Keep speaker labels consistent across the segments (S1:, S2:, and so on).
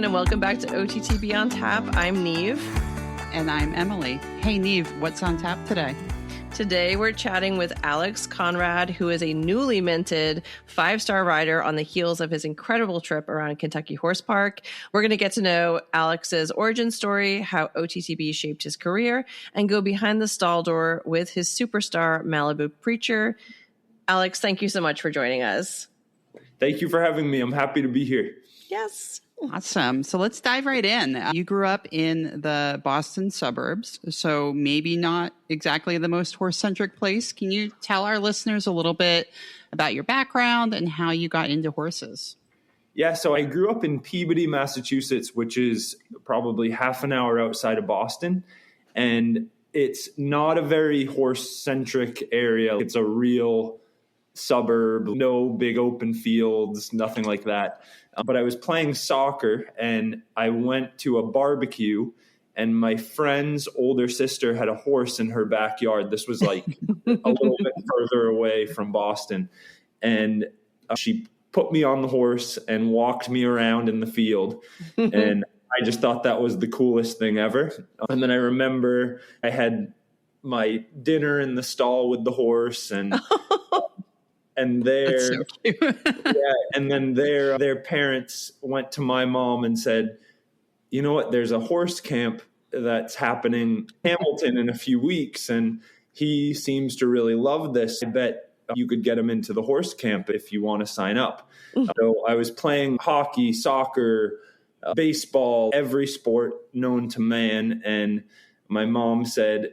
S1: everyone, and welcome back to OTTB on Tap. I'm Neve.
S2: And I'm Emily. Hey, Neve, what's on tap today?
S1: Today, we're chatting with Alex Conrad, who is a newly minted 5-star rider on the heels of his incredible trip around Kentucky Horse Park. We're going to get to know Alex's origin story, how OTTB shaped his career, and go behind the stall door with his superstar Malibu Preacher. Alex, thank you so much for joining us.
S3: Thank you for having me. I'm happy to be here.
S1: Yes.
S2: Awesome. So let's dive right in. You grew up in the Boston suburbs, so maybe not exactly the most horse-centric place. Can you tell our listeners a little bit about your background and how you got into horses?
S3: Yeah, so I grew up in Peabody, Massachusetts, which is probably half an hour outside of Boston. And it's not a very horse-centric area. It's a real suburb, no big open fields, nothing like that. But I was playing soccer and I went to a barbecue and my friend's older sister had a horse in her backyard. This was like a little bit further away from Boston. And she put me on the horse and walked me around in the field. And I just thought that was the coolest thing ever. And then I remember I had my dinner in the stall with the horse and
S2: That's so cute.
S3: and then their parents went to my mom and said, you know what, there's a horse camp that's happening in Hamilton in a few weeks, and he seems to really love this. I bet you could get him into the horse camp if you want to sign up. So I was playing hockey, soccer, baseball, every sport known to man, and my mom said,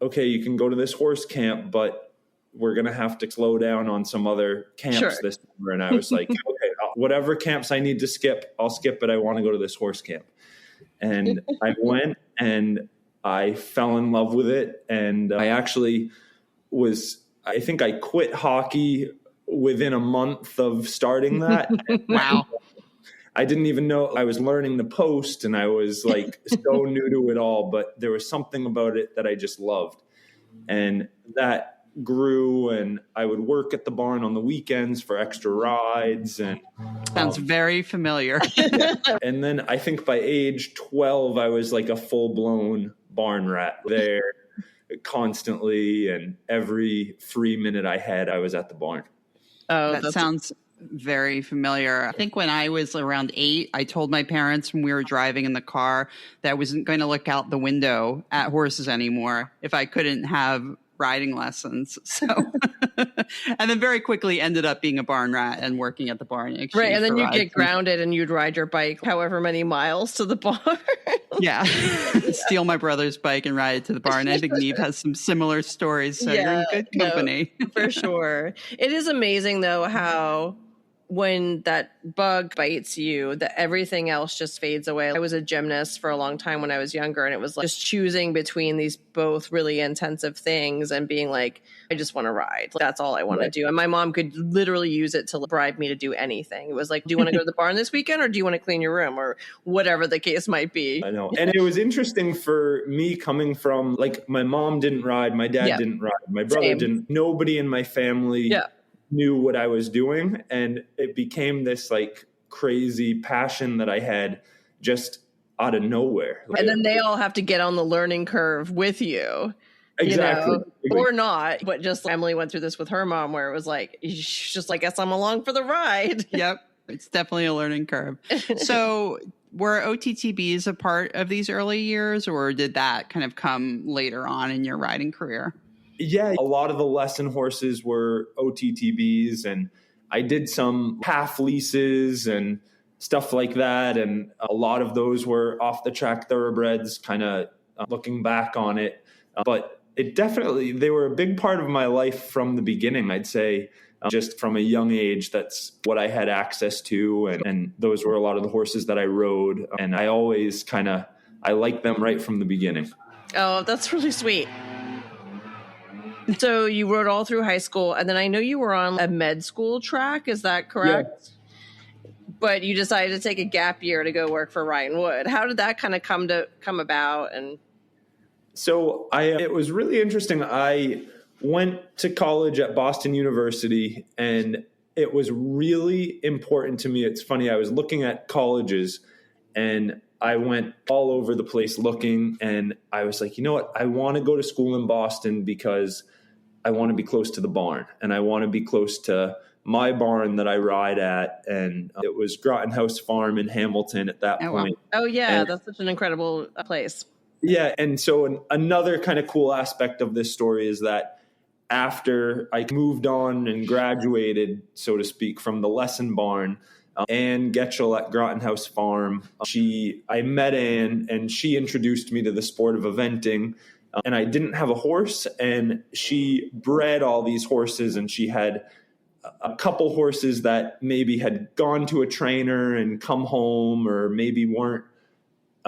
S3: okay, you can go to this horse camp, but we're going to have to slow down on some other camps this summer. And I was like, okay, whatever camps I need to skip, I'll skip it. I want to go to this horse camp. And I went and I fell in love with it. And I actually I think I quit hockey within a month of starting that.
S2: Wow.
S3: I didn't even know I was learning to post and I was like so new to it all, but there was something about it that I just loved. And that grew, and I would work at the barn on the weekends for extra rides. And
S2: sounds very familiar.
S3: Yeah. And then I think by age 12, I was like a full-blown barn rat there constantly, and every free minute I had, I was at the barn.
S2: Oh, that sounds very familiar. I think when I was around 8, I told my parents when we were driving in the car that I wasn't going to look out the window at horses anymore if I couldn't have riding lessons. So, and then very quickly ended up being a barn rat and working at the barn.
S1: Right. And then you'd get grounded and you'd ride your bike however many miles to the barn.
S2: Yeah. Steal my brother's bike and ride it to the barn. I think Neve has some similar stories. So you're in good company.
S1: No, for sure. It is amazing though how when that bug bites you, that everything else just fades away. I was a gymnast for a long time when I was younger, and it was like just choosing between these both really intensive things and being like, I just want to ride. That's all I want to do. And my mom could literally use it to bribe me to do anything. It was like, do you want to go to the barn this weekend, or do you want to clean your room, or whatever the case might be?
S3: I know. And it was interesting for me coming from, like, my mom didn't ride, my dad didn't ride, my brother didn't. Nobody in my family knew what I was doing, and it became this like crazy passion that I had just out of nowhere.
S1: And then they all have to get on the learning curve with you.
S3: Exactly.
S1: You know, or not, but just Emily went through this with her mom where it was like, she's just like, guess I'm along for the ride.
S2: Yep. It's definitely a learning curve. So were OTTBs a part of these early years, or did that kind of come later on in your riding career?
S3: Yeah, a lot of the lesson horses were OTTBs, and I did some half leases and stuff like that. And a lot of those were off the track thoroughbreds, kind of looking back on it. But they were a big part of my life from the beginning, I'd say. Just from a young age, that's what I had access to. And those were a lot of the horses that I rode. And I always I liked them right from the beginning.
S1: Oh, that's really sweet. So you rode all through high school, and then I know you were on a med school track. Is that correct? Yeah. But you decided to take a gap year to go work for Ryan Wood. How did that kind of come about? And
S3: so it was really interesting. I went to college at Boston University, and it was really important to me. It's funny, I was looking at colleges, and I went all over the place looking, and I was like, you know what? I want to go to school in Boston because I want to be close to the barn, and I want to be close to my barn that I ride at. And it was Groton House Farm in Hamilton at that point.
S1: Oh yeah.
S3: And
S1: That's such an incredible place.
S3: yeah. And so another kind of cool aspect of this story is that after I moved on and graduated, so to speak, from the lesson barn, Ann Getchell at Groton House Farm, I met Ann, and she introduced me to the sport of eventing. And I didn't have a horse, and she bred all these horses, and she had a couple horses that maybe had gone to a trainer and come home, or maybe weren't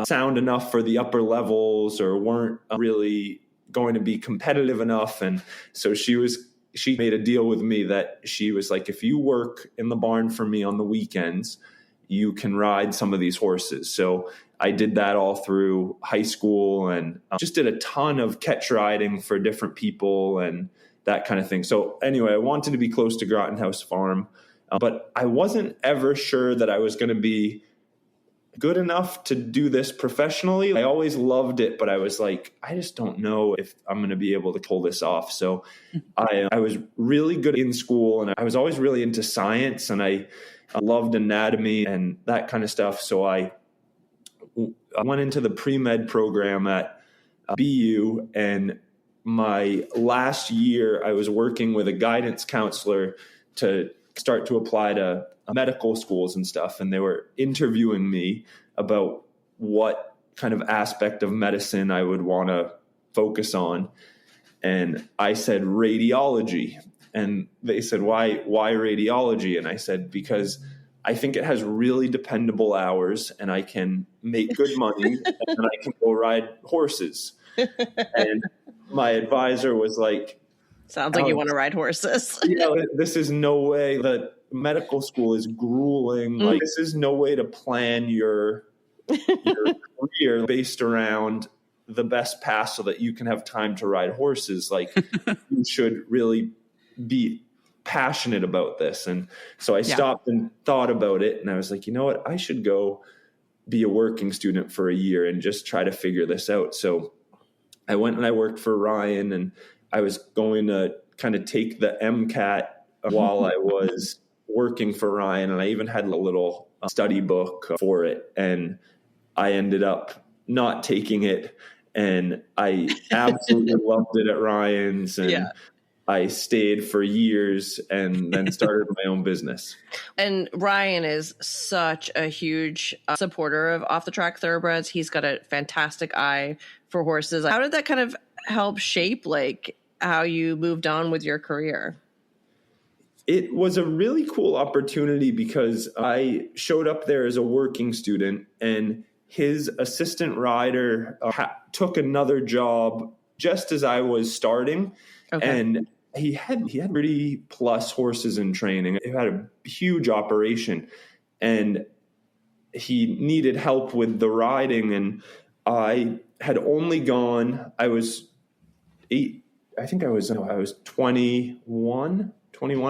S3: sound enough for the upper levels, or weren't really going to be competitive enough. And so she made a deal with me that she was like, if you work in the barn for me on the weekends, you can ride some of these horses. So I did that all through high school, and just did a ton of catch riding for different people and that kind of thing. So anyway, I wanted to be close to Groton House Farm, but I wasn't ever sure that I was going to be good enough to do this professionally. I always loved it, but I was like, I just don't know if I'm going to be able to pull this off. So I was really good in school, and I was always really into science, and I loved anatomy and that kind of stuff. So I went into the pre-med program at BU, and my last year I was working with a guidance counselor to start to apply to medical schools and stuff. And they were interviewing me about what kind of aspect of medicine I would want to focus on. And I said radiology. And they said, why radiology? And I said, because I think it has really dependable hours, and I can make good money, and then I can go ride horses. And my advisor was like,
S1: sounds like you want to ride horses.
S3: This is no way. That medical school is grueling. Like, this is no way to plan your career based around the best path so that you can have time to ride horses. Like, you should really be passionate about this. And so I stopped and thought about it, and I was like, you know what? I should go be a working student for a year and just try to figure this out. So I went and I worked for Ryan, and I was going to kind of take the MCAT while I was working for Ryan. And I even had a little study book for it. And I ended up not taking it. And I absolutely loved it at Ryan's. And I stayed for years and then started my own business.
S1: And Ryan is such a huge supporter of off the track thoroughbreds. He's got a fantastic eye for horses. How did that kind of help shape like how you moved on with your career?
S3: It was a really cool opportunity because I showed up there as a working student, and his assistant rider took another job just as I was starting. Okay. And he had 30 plus horses in training. He had a huge operation, and he needed help with the riding. And I had only gone, I was 21,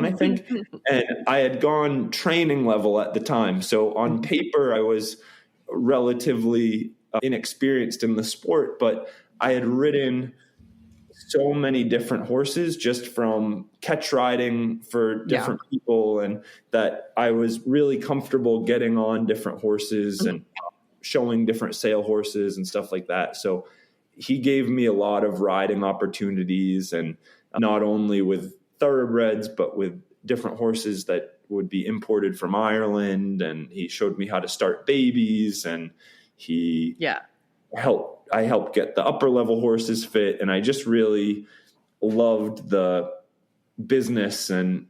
S3: I think. And I had gone training level at the time. So on paper, I was relatively inexperienced in the sport, but I had ridden so many different horses just from catch riding for different people, and that I was really comfortable getting on different horses and showing different sale horses and stuff like that. So he gave me a lot of riding opportunities, and not only with thoroughbreds, but with different horses that would be imported from Ireland. And he showed me how to start babies, and I helped get the upper level horses fit. And I just really loved the business, and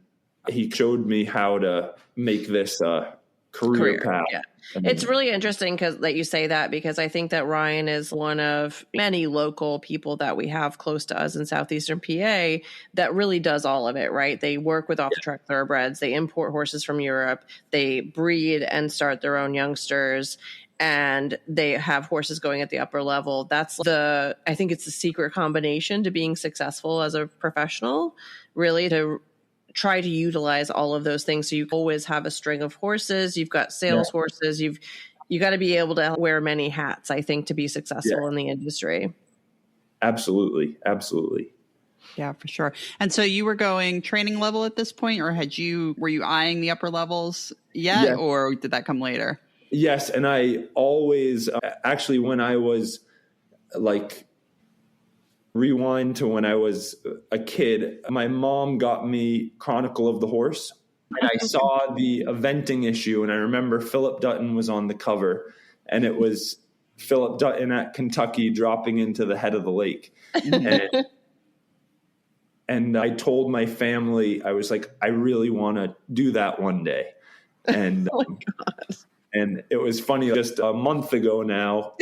S3: he showed me how to make this a career path.
S1: Yeah. It's really interesting that you say that, because I think that Ryan is one of many local people that we have close to us in southeastern PA that really does all of it, right? They work with off-the-track thoroughbreds. They import horses from Europe. They breed and start their own youngsters, and they have horses going at the upper level. I think it's the secret combination to being successful as a professional, really, to try to utilize all of those things. So you always have a string of horses. You've got sales horses. you got to be able to wear many hats, I think, to be successful in the industry.
S3: Absolutely. Absolutely.
S2: Yeah, for sure. And so you were going training level at this point, or were you eyeing the upper levels yet, or did that come later?
S3: Yes. And I always, actually, when I was like, rewind to when I was a kid, my mom got me Chronicle of the Horse. And I saw the eventing issue, and I remember Philip Dutton was on the cover, and it was Philip Dutton at Kentucky dropping into the head of the lake. And I told my family, I was like, I really want to do that one day. And
S1: oh my God.
S3: And it was funny, just a month ago now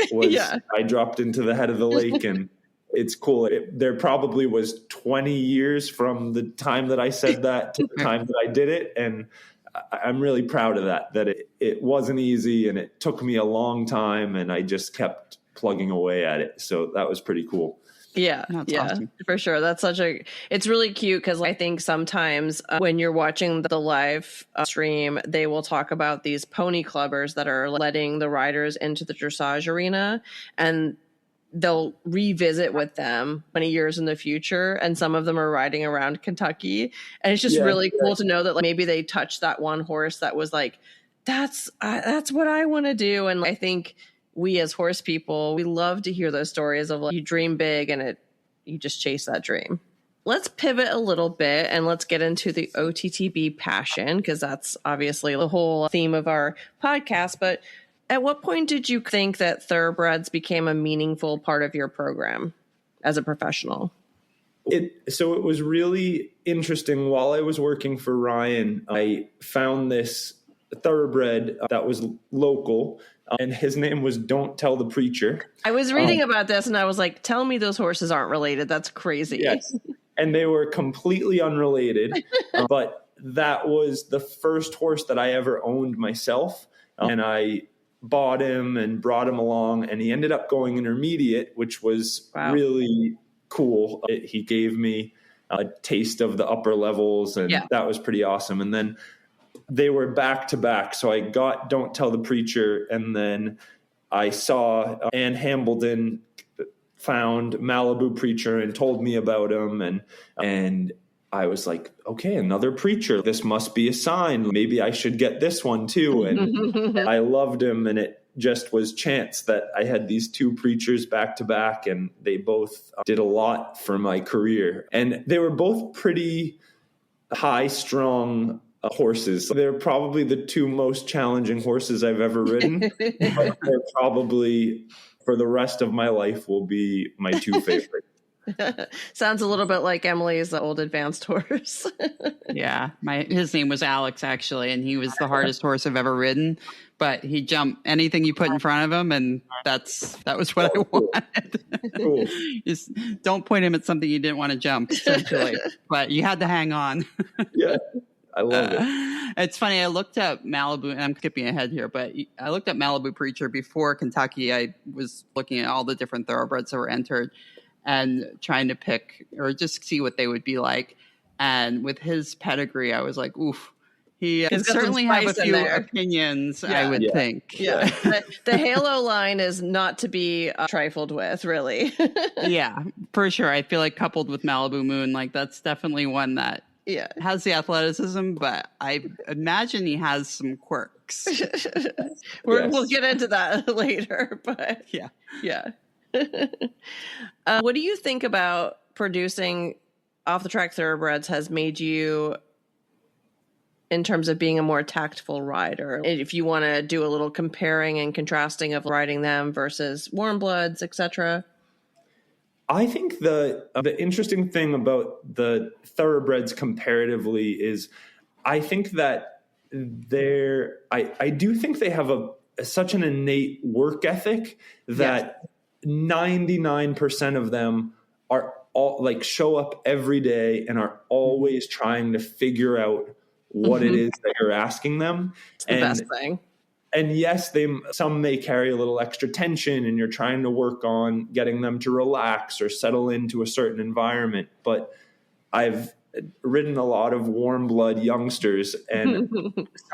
S3: I dropped into the head of the lake, and it's cool. There probably was 20 years from the time that I said that to the time that I did it. And I'm really proud of that it wasn't easy, and it took me a long time, and I just kept plugging away at it. So that was pretty cool.
S1: Yeah.
S2: That's awesome.
S1: For sure. It's really cute because I think sometimes when you're watching the live stream, they will talk about these pony clubbers that are letting the riders into the dressage arena, and they'll revisit with them many years in the future. And some of them are riding around Kentucky. And it's just really cool to know that like, maybe they touched that one horse that was like, that's what I want to do. And I think we as horse people, we love to hear those stories of like, you dream big and you just chase that dream. Let's pivot a little bit and let's get into the OTTB passion, because that's obviously the whole theme of our podcast. But at what point did you think that Thoroughbreds became a meaningful part of your program as a professional?
S3: So it was really interesting. While I was working for Ryan, I found this Thoroughbred that was local, and his name was Don't Tell the Preacher.
S1: I was reading about this, and I was like, tell me those horses aren't related. That's crazy.
S3: Yes. And they were completely unrelated, but that was the first horse that I ever owned myself. And I bought him and brought him along, and he ended up going intermediate, which was really cool. He gave me a taste of the upper levels, and that was pretty awesome. And then they were back to back. So I got Don't Tell the Preacher, and then I saw Ann Hambledon found Malibu Preacher and told me about him. And I was like, okay, another preacher. This must be a sign. Maybe I should get this one too. And I loved him. And it just was chance that I had these two preachers back to back, and they both did a lot for my career. And they were both pretty high-strung horses. They're probably the two most challenging horses I've ever ridden. But they're probably, for the rest of my life, will be my two favorites.
S1: Sounds a little bit like Emily's old advanced horse.
S2: Yeah. His name was Alex, actually, and he was the hardest horse I've ever ridden. But he jumped anything you put in front of him, and that was what I wanted.
S3: Cool.
S2: Just don't point him at something you didn't want to jump, essentially. But you had to hang on.
S3: Yeah. I love it.
S2: It's funny. I looked up Malibu, and I'm skipping ahead here, but I looked up Malibu Preacher before Kentucky. I was looking at all the different thoroughbreds that were entered and trying to pick or just see what they would be like. And with his pedigree, I was like, oof. He could certainly have a few opinions, I would think.
S1: Yeah. The Halo line is not to be trifled with, really.
S2: Yeah, for sure. I feel like coupled with Malibu Moon, like that's definitely one that has the athleticism, but I imagine he has some quirks.
S1: We'll get into that later, but yeah. What do you think about producing off-the-track thoroughbreds has made you in terms of being a more tactful rider? If you want to do a little comparing and contrasting of riding them versus warm bloods, etc.
S3: I think the interesting thing about the thoroughbreds comparatively is I think that I do think they have such an innate work ethic that 99% of them are all like show up every day and are always trying to figure out what it is that you're asking them.
S1: It's the best thing.
S3: And yes, some may carry a little extra tension, and you're trying to work on getting them to relax or settle into a certain environment. But I've ridden a lot of warm blood youngsters, and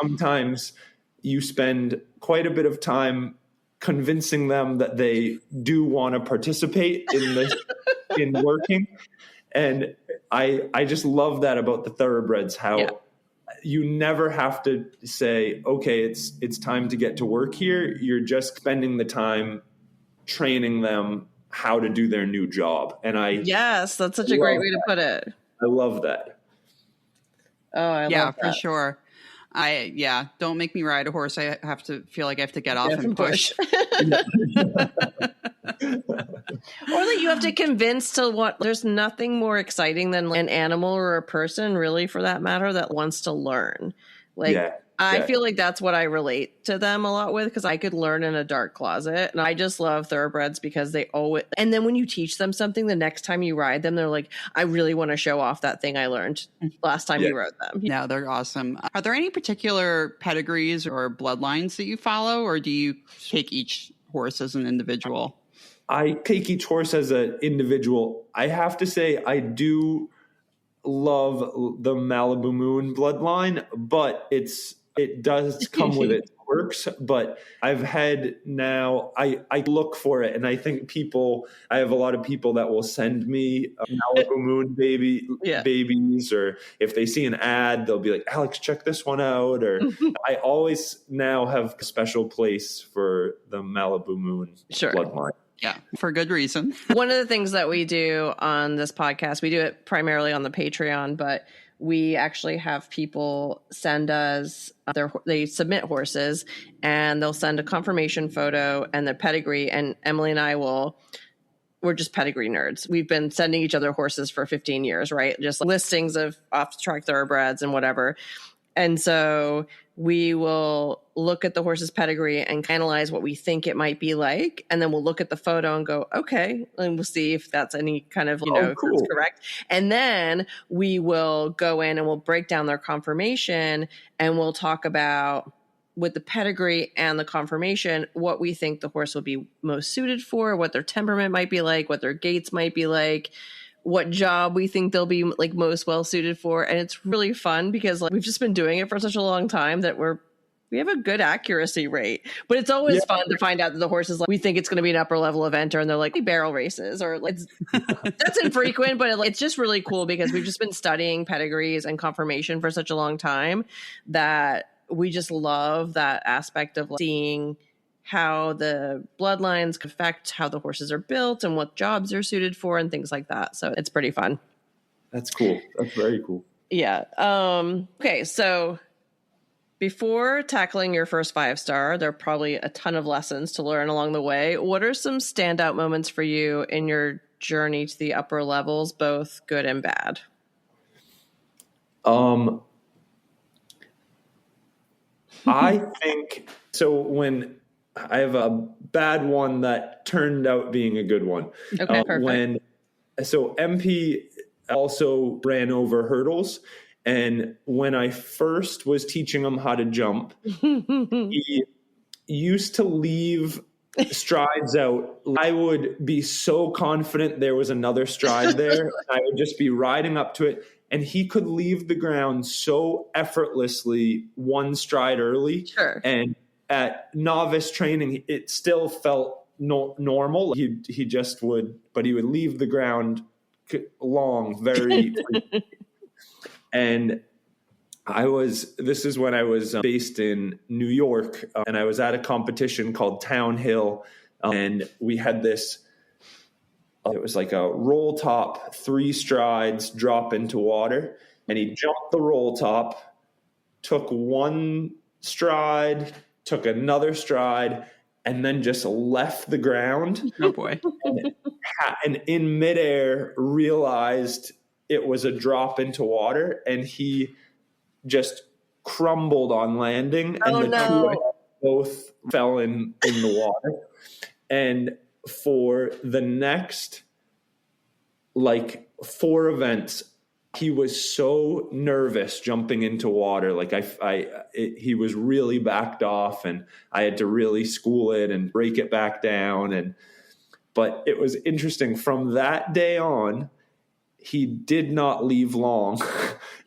S3: sometimes you spend quite a bit of time convincing them that they do want to participate in this, in working. And I just love that about the Thoroughbreds, how you never have to say, okay, it's time to get to work here. You're just spending the time training them how to do their new job. And
S1: yes, that's such a great way to put it.
S3: I love that.
S1: Oh, I love that.
S2: For sure. Don't make me ride a horse. I have to feel like I have to get off and push.
S1: Or that you have to convince to what, there's nothing more exciting than an animal or a person, really, for that matter, that wants to learn. I feel like that's what I relate to them a lot with, because I could learn in a dark closet. And I just love Thoroughbreds because they always, and then when you teach them something, the next time you ride them, they're like, I really want to show off that thing I learned last time you rode them.
S2: Yeah, they're awesome. Are there any particular pedigrees or bloodlines that you follow, or do you take each horse as an individual?
S3: I take each horse as an individual. I have to say, I do love the Malibu Moon bloodline, but it does come with its quirks. But I've had now, I look for it, and I think I have a lot of people that will send me Malibu Moon babies, or if they see an ad, they'll be like, Alex, check this one out. Or I always now have a special place for the Malibu Moon bloodline.
S2: Yeah, for good reason.
S1: One of the things that we do on this podcast, we do it primarily on the Patreon, but we actually have people send us they submit horses, and they'll send a confirmation photo and their pedigree. And Emily and I we're just pedigree nerds. We've been sending each other horses for 15 years, right? Just listings of off-track thoroughbreds and whatever. And so we will look at the horse's pedigree and analyze what we think it might be like. And then we'll look at the photo and go, okay, and we'll see if that's any kind of, if that's correct. And then we will go in and we'll break down their confirmation, and we'll talk about, with the pedigree and the confirmation, what we think the horse will be most suited for, what their temperament might be like, what their gaits might be like, what job we think they'll be like most well suited for. And it's really fun because we've just been doing it for such a long time that we have a good accuracy rate. But it's always fun to find out that the horse is we think it's going to be an upper level eventer, and they're like barrel races, or that's infrequent, but it's just really cool because we've just been studying pedigrees and confirmation for such a long time that we just love that aspect of seeing how the bloodlines affect how the horses are built and what jobs they're suited for and things like that. So it's pretty fun.
S3: That's cool. That's very cool.
S1: Yeah. Okay. So before tackling your first 5-star, there are probably a ton of lessons to learn along the way. What are some standout moments for you in your journey to the upper levels, both good and bad?
S3: I think so. When I have a bad one that turned out being a good one.
S1: Okay, perfect.
S3: So MP also ran over hurdles. And when I first was teaching him how to jump, he used to leave strides out. I would be so confident there was another stride there. I would just be riding up to it. And he could leave the ground so effortlessly one stride early.
S1: Sure.
S3: And at novice training, it still felt normal. He just would, but he would leave the ground long, very And this is when I was based in New York, and I was at a competition called Town Hill, and we had this, it was like a roll top, 3 strides, drop into water, and he jumped the roll top, took 1 stride, took another stride, and then just left the ground.
S2: Oh boy.
S3: And in midair realized it was a drop into water, and he just crumbled on landing, and two both fell in the water. And for the next 4 events, he was so nervous jumping into water. He was really backed off, and I had to really school it and break it back down. But it was interesting. From that day on, he did not leave long,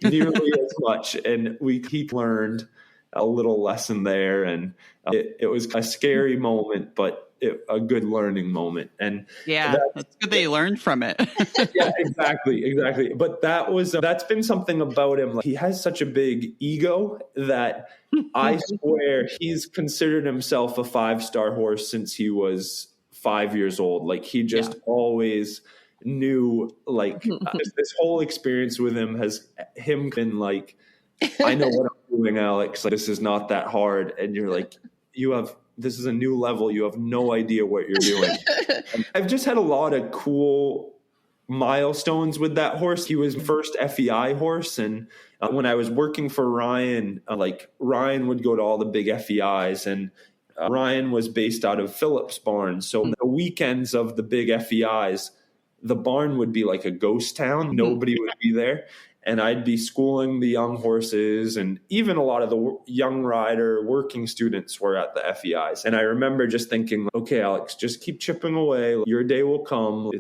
S3: nearly as much. And he learned a little lesson there. And it was a scary moment, but a good learning moment. And
S2: yeah, that's good that you learned from it.
S3: Yeah, exactly. But that's been something about him. Like, he has such a big ego that I swear he's considered himself a 5-star horse since he was 5 years old. Like, he just always knew, like, this whole experience with him has been like, I know what I'm doing, Alex. Like, this is not that hard. And you're like, this is a new level. You have no idea what you're doing. I've just had a lot of cool milestones with that horse. He was first FEI horse. And when I was working for Ryan, Ryan would go to all the big FEIs, and Ryan was based out of Phillips Barn. So the weekends of the big FEIs, the barn would be like a ghost town. Nobody would be there. And I'd be schooling the young horses, and even a lot of the young rider working students were at the FEIs. And I remember just thinking, okay, Alex, just keep chipping away. Your day will come.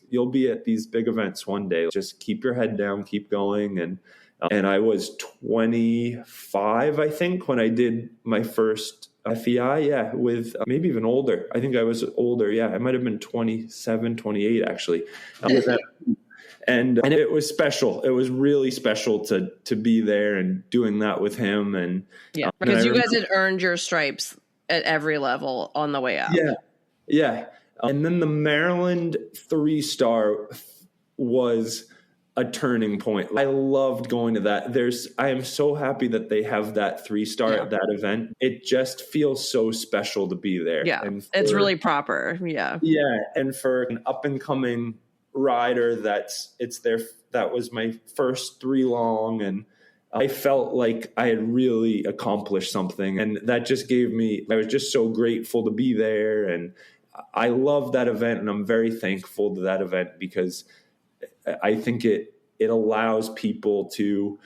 S3: You'll be at these big events one day. Just keep your head down, keep going. And I was 25, I think, when I did my first FEI. Yeah, with maybe even older. I think I was older. Yeah, I might have been 27, 28, actually. And it was special. It was really special to be there and doing that with him. And
S1: because you guys had earned your stripes at every level on the way out.
S3: Yeah. And then the Maryland 3-star was a turning point. I loved going to that. I am so happy that they have that 3-star at that event. It just feels so special to be there.
S1: Yeah, it's really proper. Yeah.
S3: Yeah, and for an up and coming rider, that was my first 3 long, and I felt like I had really accomplished something, and that just I was just so grateful to be there. And I love that event, and I'm very thankful to that event, because I think it allows people to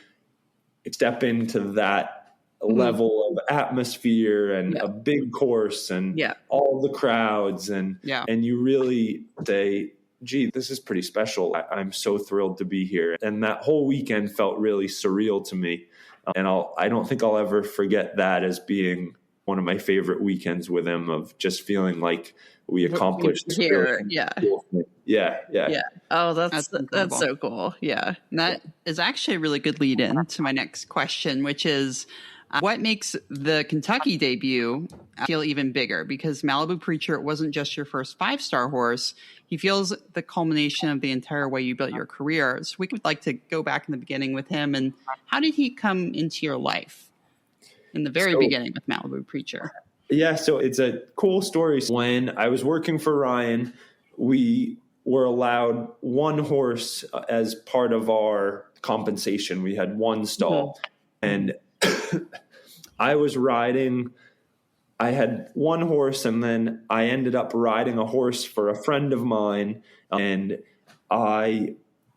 S3: step into that level of atmosphere and a big course and all the crowds, and you really say, gee, this is pretty special. I'm so thrilled to be here. And that whole weekend felt really surreal to me. And I don't think I'll ever forget that as being one of my favorite weekends with him, of just feeling like we accomplished
S1: here.
S3: Cool thing. Yeah.
S1: Oh, that's so cool. Yeah.
S2: And that is actually a really good lead in to my next question, which is, what makes the Kentucky debut feel even bigger? Because Malibu Preacher, it wasn't just your first 5-star horse. He feels the culmination of the entire way you built your career. So we would like to go back in the beginning with him. And how did he come into your life in the very beginning with Malibu Preacher?
S3: Yeah, so it's a cool story. When I was working for Ryan, we were allowed 1 horse as part of our compensation. We had 1 stall. And I had 1 horse, and then I ended up riding a horse for a friend of mine, and I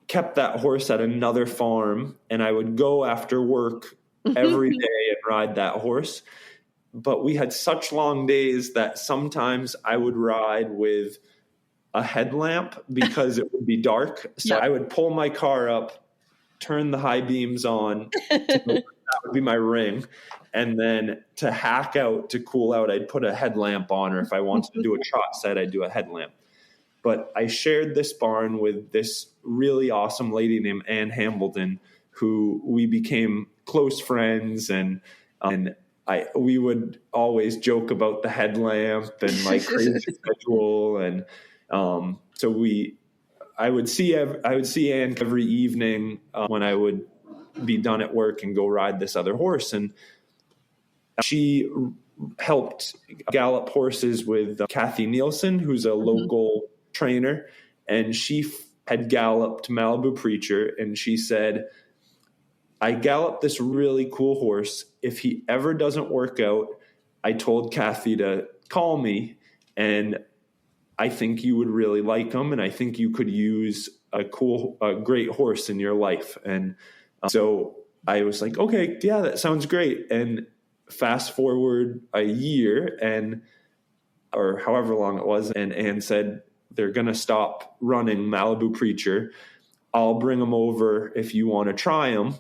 S3: kept that horse at another farm, and I would go after work every day and ride that horse. But we had such long days that sometimes I would ride with a headlamp because it would be dark. So I would pull my car up, turn the high beams on. That would be my ring. And then to hack out, to cool out, I'd put a headlamp on, or if I wanted to do a trot set, I'd do a headlamp. But I shared this barn with this really awesome lady named Ann Hambleton, who we became close friends, and we would always joke about the headlamp and my crazy schedule. And so I would see Ann every evening when I would be done at work and go ride this other horse. And she helped gallop horses with Kathy Nielsen, who's a local trainer. And she had galloped Malibu Preacher. And she said, I galloped this really cool horse. If he ever doesn't work out, I told Kathy to call me, and I think you would really like him, and I think you could use a great horse in your life. And so I was like, okay, yeah, that sounds great. And fast forward a year, or however long it was, and Ann said, they're going to stop running Malibu Preacher. I'll bring him over if you want to try him.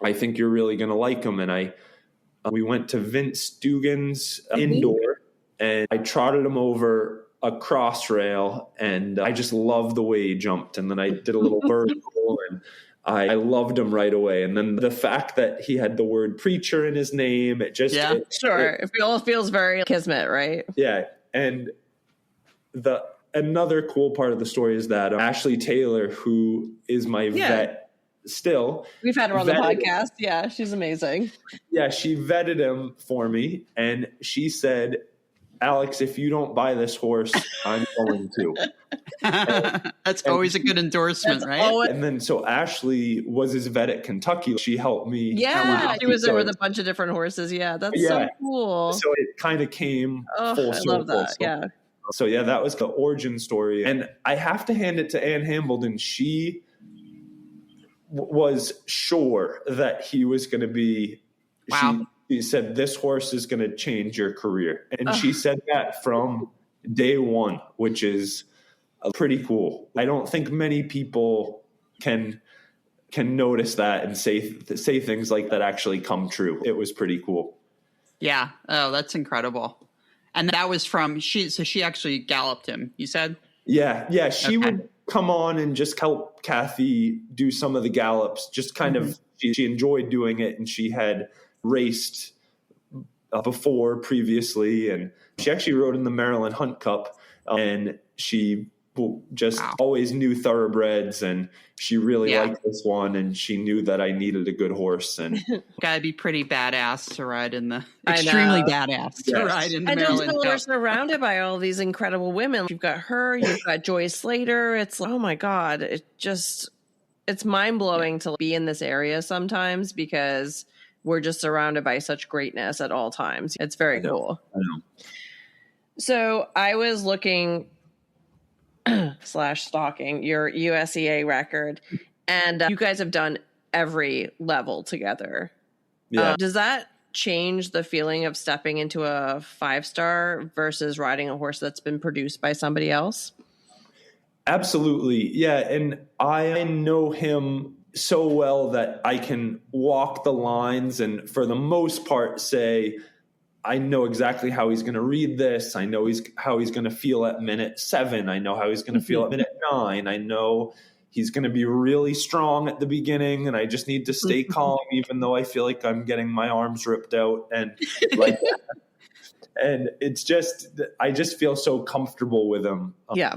S3: I think you're really going to like him. And We went to Vince Dugan's indoor, and I trotted him over a cross rail, and I just loved the way he jumped. And then I did a little vertical, and I loved him right away. And then the fact that he had the word preacher in his name, it just...
S1: Yeah, it feels very kismet, right?
S3: Yeah. And another cool part of the story is that Ashley Taylor, who is my vet still...
S1: We've had her on the podcast. Yeah, she's amazing.
S3: Yeah, she vetted him for me, and she said, Alex, if you don't buy this horse, I'm going to.
S2: That's always a good endorsement, right?
S3: And then so Ashley was his vet at Kentucky. She helped me.
S1: Yeah, she was there with a bunch of different horses. Yeah, that's so cool.
S3: So it kind of came full circle.
S1: I love that. Yeah.
S3: So yeah, that was the origin story. And I have to hand it to Ann Hambledon. She was sure that he was going to be...
S2: Wow.
S3: She said, this horse is going to change your career. And she said that from day one, which is pretty cool. I don't think many people can notice that and say things like that actually come true. It was pretty cool.
S2: Yeah. Oh, that's incredible. And that was from so she actually galloped him, you said?
S3: Yeah. She would come on and just help Kathy do some of the gallops. Just kind of, she enjoyed doing it, and she had raced before previously, and she actually rode in the Maryland Hunt Cup, and she just always knew thoroughbreds, and she really liked this one, and she knew that I needed a good horse. And
S2: gotta be pretty badass to ride in the extremely badass to ride in the Maryland Cup.
S1: We're surrounded by all these incredible women. You've got her, you've got Joy Slater. It's like, oh my God, it's mind blowing to be in this area sometimes, because we're just surrounded by such greatness at all times. It's very cool.
S3: I know.
S1: So I was looking / stalking your USEA record, and you guys have done every level together.
S3: Yeah.
S1: Does that change the feeling of stepping into a 5-star versus riding a horse that's been produced by somebody else?
S3: Absolutely. Yeah. And I know him so well that I can walk the lines and for the most part say, I know exactly how he's going to read this. I know how he's going to feel at minute 7. I know how he's going to feel at minute 9. I know he's going to be really strong at the beginning, and I just need to stay calm, even though I feel like I'm getting my arms ripped out and like that. And it's just, I just feel so comfortable with him.
S1: Yeah.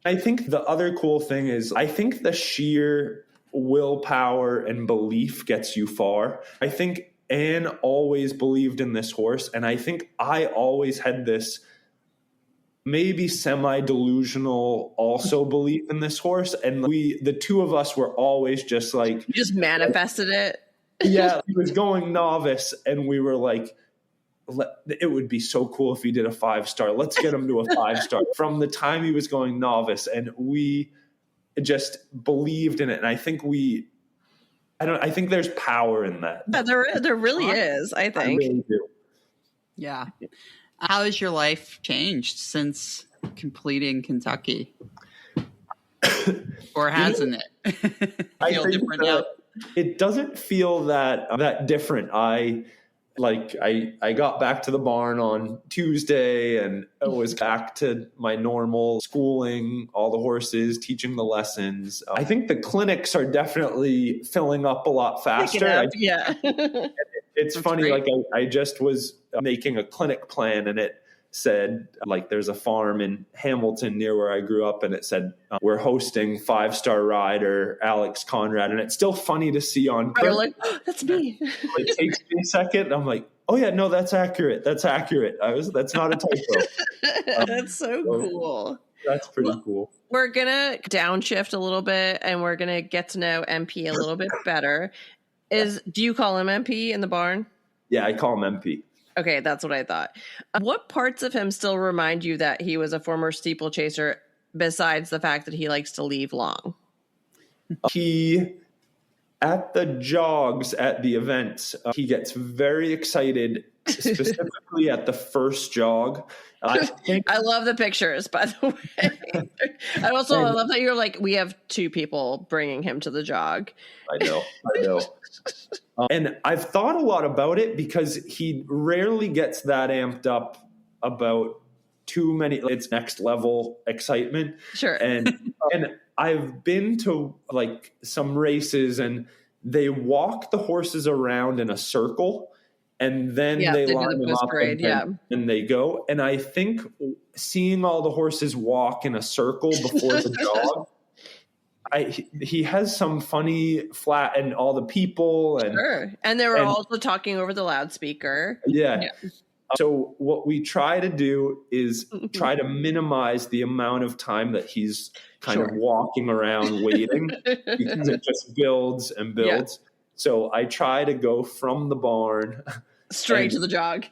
S3: I think the other cool thing is, I think the sheer willpower and belief gets you far. I think Anne always believed in this horse, and I think I always had this maybe semi-delusional also belief in this horse, and the two of us were always just like...
S1: You just manifested it?
S3: Yeah, he was going novice, and we were like, it would be so cool if he did a 5-star. Let's get him to a 5-star. From the time he was going novice, and we just believed in it, and I think I think there's power in that.
S1: Yeah, there really is, I think.
S3: I really do.
S2: Yeah. How has your life changed since completing Kentucky? Or hasn't it? Feel different now?
S3: It doesn't feel that different. I got back to the barn on Tuesday, and I was back to my normal schooling, all the horses, teaching the lessons. I think the clinics are definitely filling up a lot faster.
S1: Yeah.
S3: It's funny, great. Like I just was making a clinic plan, and it said, like, there's a farm in Hamilton near where I grew up, and it said, we're hosting 5-star rider Alex Conrad. And it's still funny to see on.
S1: You're like, oh, that's me.
S3: It takes me a second. I'm like, oh yeah, no, that's accurate. That's accurate. That's not a typo.
S1: That's so cool.
S3: That's pretty cool.
S1: We're going to downshift a little bit, and we're going to get to know MP a little bit better. Do you call him MP in the barn?
S3: Yeah, I call him MP.
S1: Okay, that's what I thought. What parts of him still remind you that he was a former steeplechaser, besides the fact that he likes to leave long? At
S3: the jogs at the events, he gets very excited specifically at the first jog. I think
S1: I love the pictures, by the way. I love that you're like, we have 2 people bringing him to the jog.
S3: I know. And I've thought a lot about it because he rarely gets that amped up about too many. It's next level excitement.
S1: Sure.
S3: And I've been to like some races and they walk the horses around in a circle. And then they line them up and they go. And I think seeing all the horses walk in a circle before the jog, he has some funny flat and all the people. And,
S1: sure. And they were also talking over the loudspeaker.
S3: Yeah. So what we try to do is try to minimize the amount of time that he's kind of walking around waiting because it just builds and builds. Yeah. So I try to go from the barn
S1: straight to the jog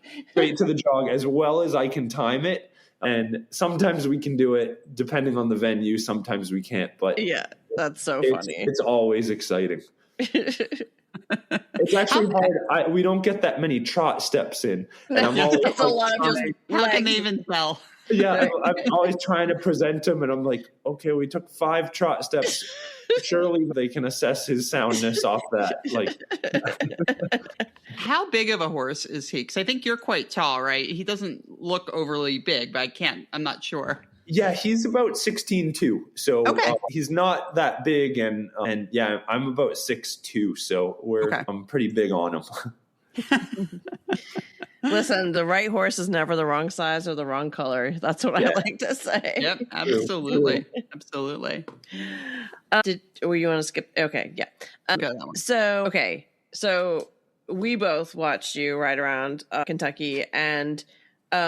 S3: as well as I can time it. And sometimes we can do it depending on the venue. Sometimes we can't, but
S1: yeah, that's so funny.
S3: It's always exciting. It's actually hard. We don't get that many trot steps in. And I'm always
S1: it's a lot of just
S2: how can they even tell?
S3: Yeah, I'm always trying to present him, and I'm like, okay, we took 5 trot steps. Surely they can assess his soundness off that. Like,
S2: how big of a horse is he? Because I think you're quite tall, right? He doesn't look overly big, but I'm not sure.
S3: Yeah, he's about 16'2", so he's not that big, and yeah, I'm about 6'2", so I'm pretty big on him.
S1: Listen, the right horse is never the wrong size or the wrong color. That's what I like to say.
S2: Yep, absolutely. Absolutely.
S1: You want to skip? Okay, yeah. So we both watched you ride around Kentucky, and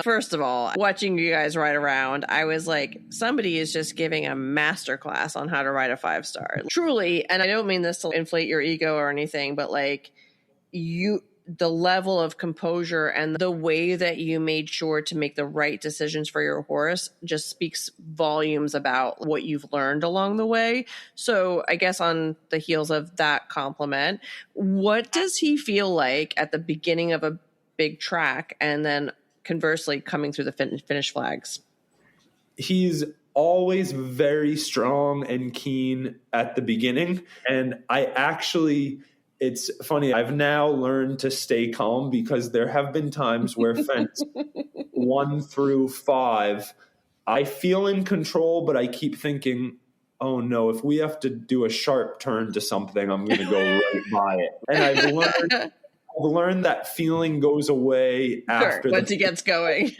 S1: first of all, watching you guys ride around, I was like, somebody is just giving a masterclass on how to ride a 5-star. Truly, and I don't mean this to inflate your ego or anything, but like the level of composure and the way that you made sure to make the right decisions for your horse just speaks volumes about what you've learned along the way. So I guess on the heels of that compliment, what does he feel like at the beginning of a big track and then conversely coming through the finish flags?
S3: He's always very strong and keen at the beginning. And it's funny, I've now learned to stay calm because there have been times where fence 1 through 5, I feel in control, but I keep thinking, oh no, if we have to do a sharp turn to something, I'm going to go right by it. And I've learned that feeling goes away after
S1: once he gets going.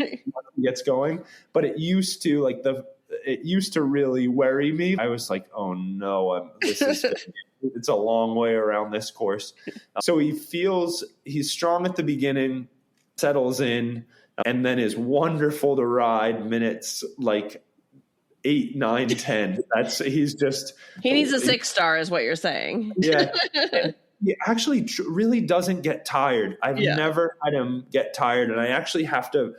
S3: But it used to really worry me. I was like, oh no, it's a long way around this course. So he's strong at the beginning, settles in, and then is wonderful to ride minutes like 8, 9, 10. He needs
S1: a 6-star is what you're saying.
S3: Yeah. He actually really doesn't get tired. I've never had him get tired. And I actually have to,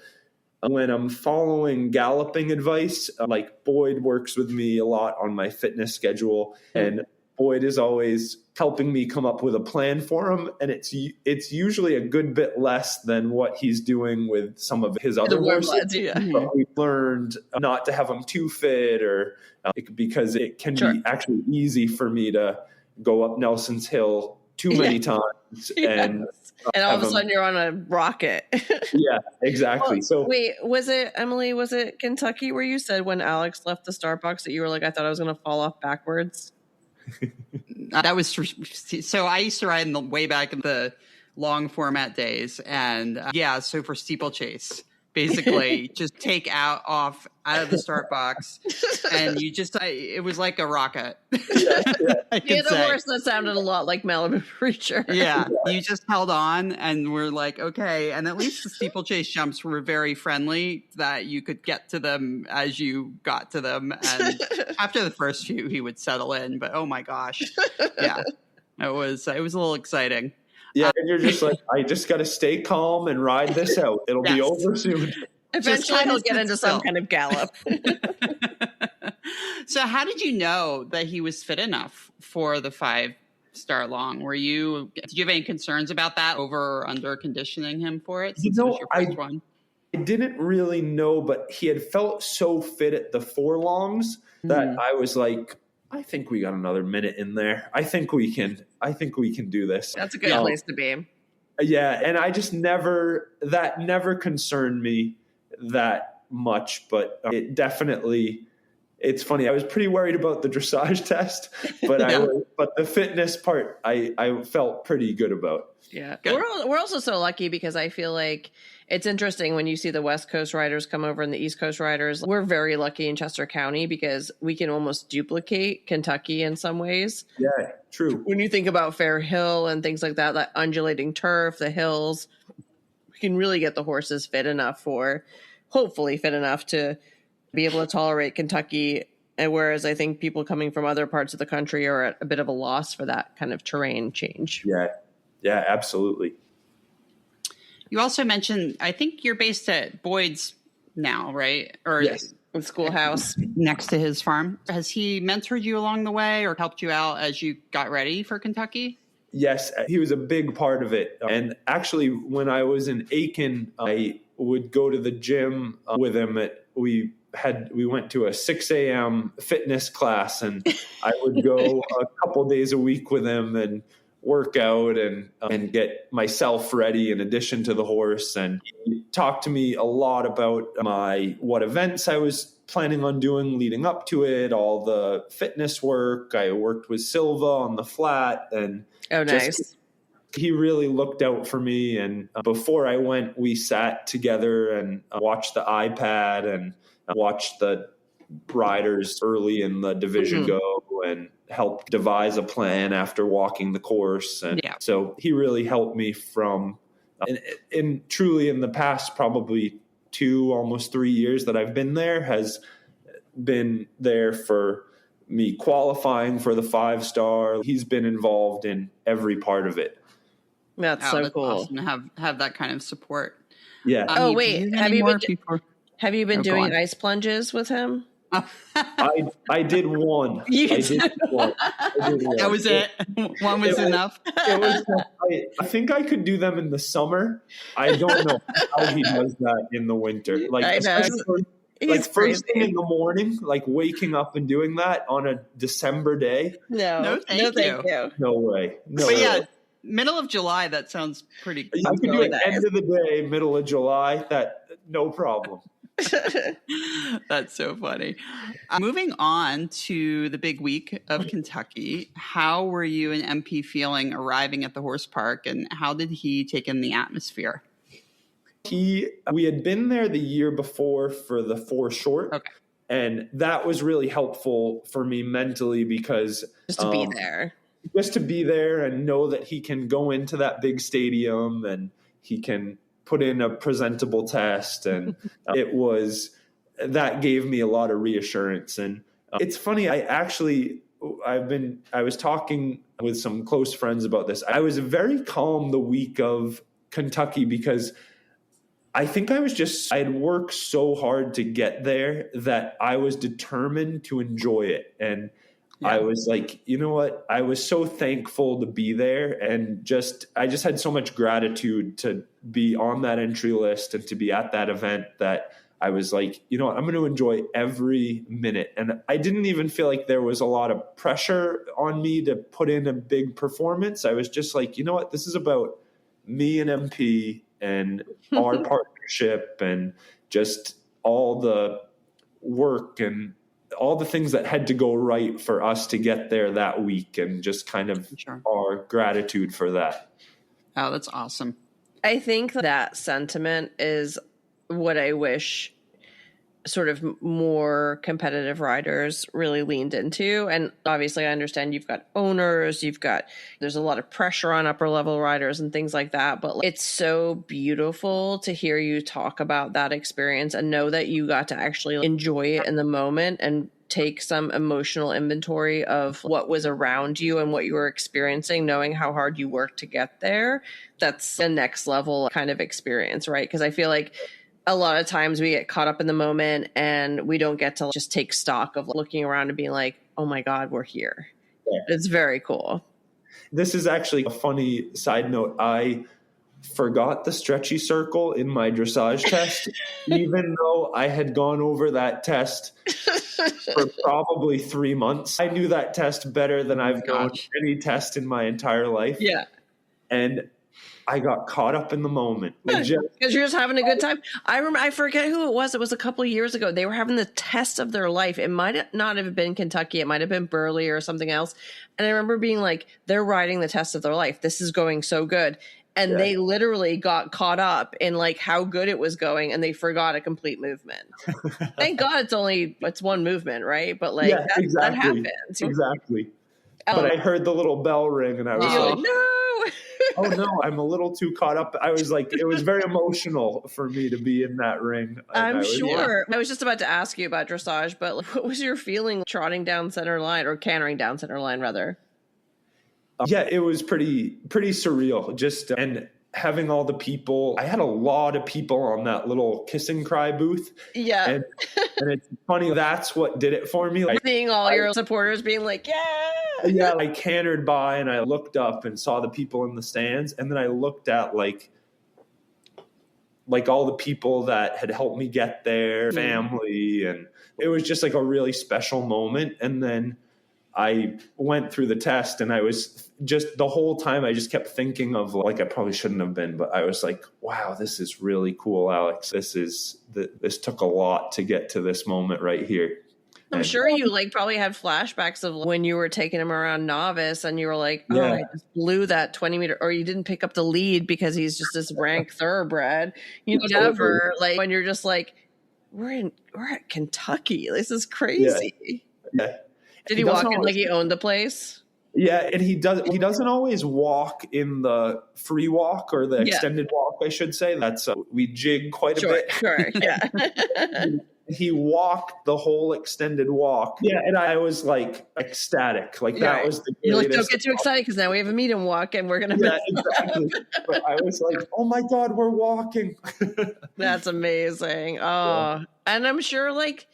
S3: when I'm following galloping advice, like Boyd works with me a lot on my fitness schedule, and Boyd is always helping me come up with a plan for him. And it's usually a good bit less than what he's doing with some of his other horses. But we've learned not to have him too fit because it can be actually easy for me to go up Nelson's Hill too many times. And
S1: all of a sudden you're on a rocket.
S3: Yeah, exactly. So
S1: wait, was it Kentucky where you said when Alex left the start box that you were like, I thought I was going to fall off backwards?
S2: That was so I used to ride way back in the long format days, and so for steeplechase, basically just take out of the start box, and it was like a rocket.
S1: Yeah. You had a horse that sounded a lot like Malibu Preacher.
S2: Yeah, you just held on, and we're like, okay. And at least the steeplechase jumps were very friendly, that you could get to them as you got to them. And after the first few, he would settle in. But oh my gosh, yeah, it was a little exciting.
S3: Yeah, and you're just like, I just got to stay calm and ride this out. It'll be over soon.
S1: Eventually he'll get into some kind of gallop.
S2: So how did you know that he was fit enough for the 5 5-star long. Did you have any concerns about that, over or under conditioning him for it?
S3: You
S2: Since it was your first one?
S3: I didn't really know, but he had felt so fit at the forelongs that I was like, I think we got another minute in there. I think we can do this.
S1: That's a good place to be.
S3: Yeah. And I just never concerned me that much, but it definitely, it's funny. I was pretty worried about the dressage test, but but the fitness part, I felt pretty good about.
S1: Yeah. We're also so lucky because I feel like it's interesting when you see the West Coast riders come over and the East Coast riders. We're very lucky in Chester County because we can almost duplicate Kentucky in some ways.
S3: Yeah, true.
S1: When you think about Fair Hill and things like that undulating turf, the hills, we can really get the horses hopefully fit enough to be able to tolerate Kentucky. And whereas I think people coming from other parts of the country are at a bit of a loss for that kind of terrain change.
S3: Yeah, absolutely.
S2: You also mentioned, I think you're based at Boyd's now, right? Or
S3: yes,
S1: the schoolhouse
S2: next to his farm. Has he mentored you along the way or helped you out as you got ready for Kentucky?
S3: Yes, he was a big part of it. And actually, when I was in Aiken, I would go to the gym with him. We went to a 6 a.m. fitness class, and I would go a couple days a week with him and work out and get myself ready in addition to the horse. And he talked to me a lot about what events I was planning on doing leading up to it, all the fitness work. I worked with Silva on the flat, and
S1: nice.
S3: He really looked out for me. And before I went, we sat together and watched the iPad and watched the riders early in the division go and helped devise a plan after walking the course. And so he really helped me from in truly in the past, probably 2, almost 3 years that I've been there, has been there for me qualifying for the 5-star. He's been involved in every part of it.
S1: That's so cool.
S2: Awesome to have that kind of support.
S3: Yeah.
S1: Wait, have you been doing ice plunges with him?
S3: I did one.
S2: That was it. One was enough.
S3: I think I could do them in the summer. I don't know how he does that in the winter. First thing in the morning, like waking up and doing that on a December day.
S2: No, thank you.
S3: No way.
S2: Middle of July. That sounds pretty.
S3: You can do it end of the day, middle of July. No problem.
S2: That's so funny. Moving on to the big week of Kentucky, how were you and MP feeling arriving at the horse park, and how did he take in the atmosphere?
S3: We had been there the year before for the 4 short.
S2: Okay.
S3: And that was really helpful for me mentally because
S1: just to be there
S3: and know that he can go into that big stadium and he can put in a presentable test. And that gave me a lot of reassurance. And it's funny, I was talking with some close friends about this. I was very calm the week of Kentucky because I think I had worked so hard to get there that I was determined to enjoy it. And I was like, you know what? I was so thankful to be there, and I just had so much gratitude to be on that entry list and to be at that event that I was like, you know what? I'm going to enjoy every minute. And I didn't even feel like there was a lot of pressure on me to put in a big performance. I was just like, you know what? This is about me and MP and our partnership and just all the work and all the things that had to go right for us to get there that week, and just kind of our gratitude for that.
S2: Oh, that's awesome.
S1: I think that sentiment is what I wish sort of more competitive riders really leaned into. And obviously I understand you've got owners, there's a lot of pressure on upper level riders and things like that. But it's so beautiful to hear you talk about that experience and know that you got to actually enjoy it in the moment and take some emotional inventory of what was around you and what you were experiencing, knowing how hard you worked to get there. That's the next level kind of experience, right? Because I feel like a lot of times we get caught up in the moment and we don't get to just take stock of looking around and being like, oh my God, we're here. Yeah. It's very cool.
S3: This is actually a funny side note. I forgot the stretchy circle in my dressage test, even though I had gone over that test for probably 3 months. I knew that test better than I've known any test in my entire life.
S1: Yeah.
S3: And I got caught up in the moment.
S1: Because you're just having a good time. I forget who it was. It was a couple of years ago. They were having the test of their life. It might not have been Kentucky. It might have been Burley or something else. And I remember being like, they're riding the test of their life. This is going so good. And they literally got caught up in like how good it was going, and they forgot a complete movement. Thank God it's one movement, right? But like that happens.
S3: Exactly. But I heard the little bell ring, and I was like,
S1: no.
S3: Oh no, I'm a little too caught up. I was like, it was very emotional for me to be in that ring.
S1: I'm sure. I was just about to ask you about dressage, but what was your feeling trotting down center line, or cantering down center line rather?
S3: Yeah, it was pretty surreal. Just and having all the people. I had a lot of people on that little kiss and cry booth.
S1: Yeah,
S3: and it's funny. That's what did it for me.
S1: Seeing all your supporters being like,
S3: yeah. I cantered by and I looked up and saw the people in the stands, and then I looked at like all the people that had helped me get there, family, and it was just like a really special moment. And then I went through the test, and I was just the whole time I just kept thinking of like I probably shouldn't have been, but I was like, wow, this is really cool, Alex. This took a lot to get to this moment right here.
S1: I'm sure you like probably had flashbacks of when you were taking him around novice and you were like, oh, I just blew that 20 meter, or you didn't pick up the lead because he's just this rank thoroughbred. You never like when you're just like, we're at Kentucky. This is crazy.
S3: Yeah.
S1: Did he walk in like he owned the place?
S3: Yeah, and he doesn't always walk in the free walk or the extended walk, I should say. That's we jig quite a bit.
S1: Sure, yeah.
S3: He walked the whole extended walk. Yeah, and I was like ecstatic. Like that was the greatest.
S1: You're like, don't get too excited because now we have a meet and walk and we're gonna
S3: exactly. But I was like, oh my God, we're walking.
S1: That's amazing. Oh, and I'm sure like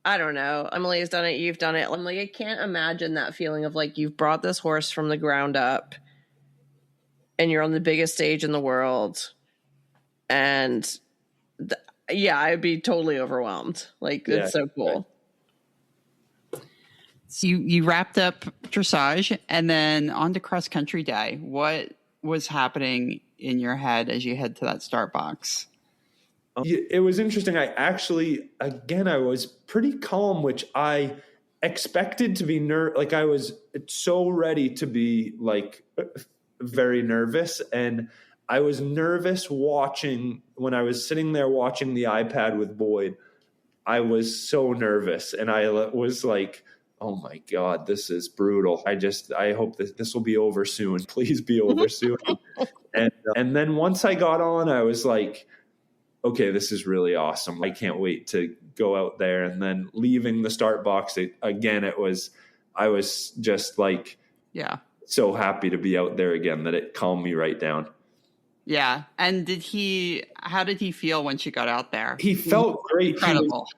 S1: I don't know. Emily's done it. You've done it. I'm like, I can't imagine that feeling of like you've brought this horse from the ground up and you're on the biggest stage in the world. And I'd be totally overwhelmed. Like, it's so cool.
S2: So you wrapped up dressage and then on to cross country day. What was happening in your head as you head to that start box?
S3: It was interesting. I was pretty calm, which I expected to be like I was so ready to be like very nervous. And I was nervous when I was sitting there watching the iPad with Boyd. I was so nervous, and I was like, oh my God, this is brutal. I hope this will be over soon. Please be over soon. And then once I got on, I was like, okay, this is really awesome. I can't wait to go out there. And then leaving the start box, I was just like, so happy to be out there again that it calmed me right down.
S2: Yeah. And how did he feel once you got out there?
S3: He felt great.
S2: Incredible.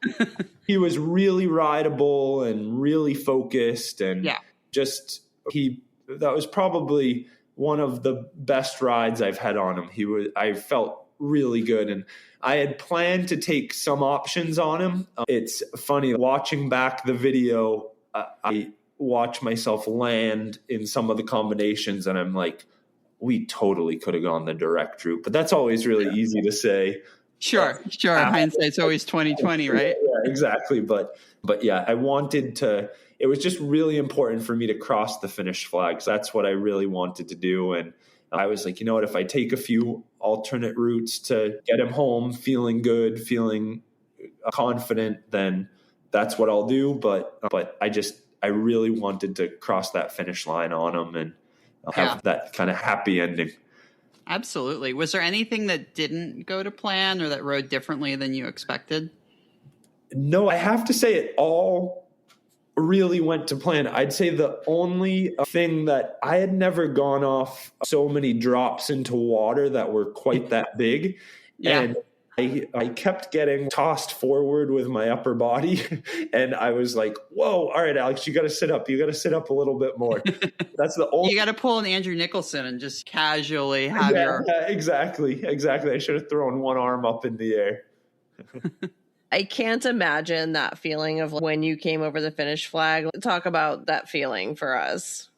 S3: He was really rideable and really focused, and that was probably one of the best rides I've had on him. I felt really good, and I had planned to take some options on him. It's funny watching back the video. I watch myself land in some of the combinations, and I'm like, we totally could have gone the direct route, but that's always really easy to say.
S2: Sure. Hindsight's always 20/20, right?
S3: Yeah, exactly. But yeah, I wanted to. It was just really important for me to cross the finish flags. That's what I really wanted to do, and I was like, you know what? If I take a few alternate routes to get him home, feeling good, feeling confident, then that's what I'll do. But I really wanted to cross that finish line on him and have that kind of happy ending.
S2: Absolutely. Was there anything that didn't go to plan or that rode differently than you expected?
S3: No, I have to say it all really went to plan. I'd say the only thing that I had never gone off so many drops into water that were quite that big.
S2: Yeah.
S3: And I kept getting tossed forward with my upper body. And I was like, whoa, all right, Alex, you got to sit up. You got to sit up a little bit more. That's the only.
S2: You got to pull an Andrew Nicholson and just casually have your.
S3: Exactly. I should have thrown one arm up in the air.
S1: I can't imagine that feeling of when you came over the finish flag. Talk about that feeling for us.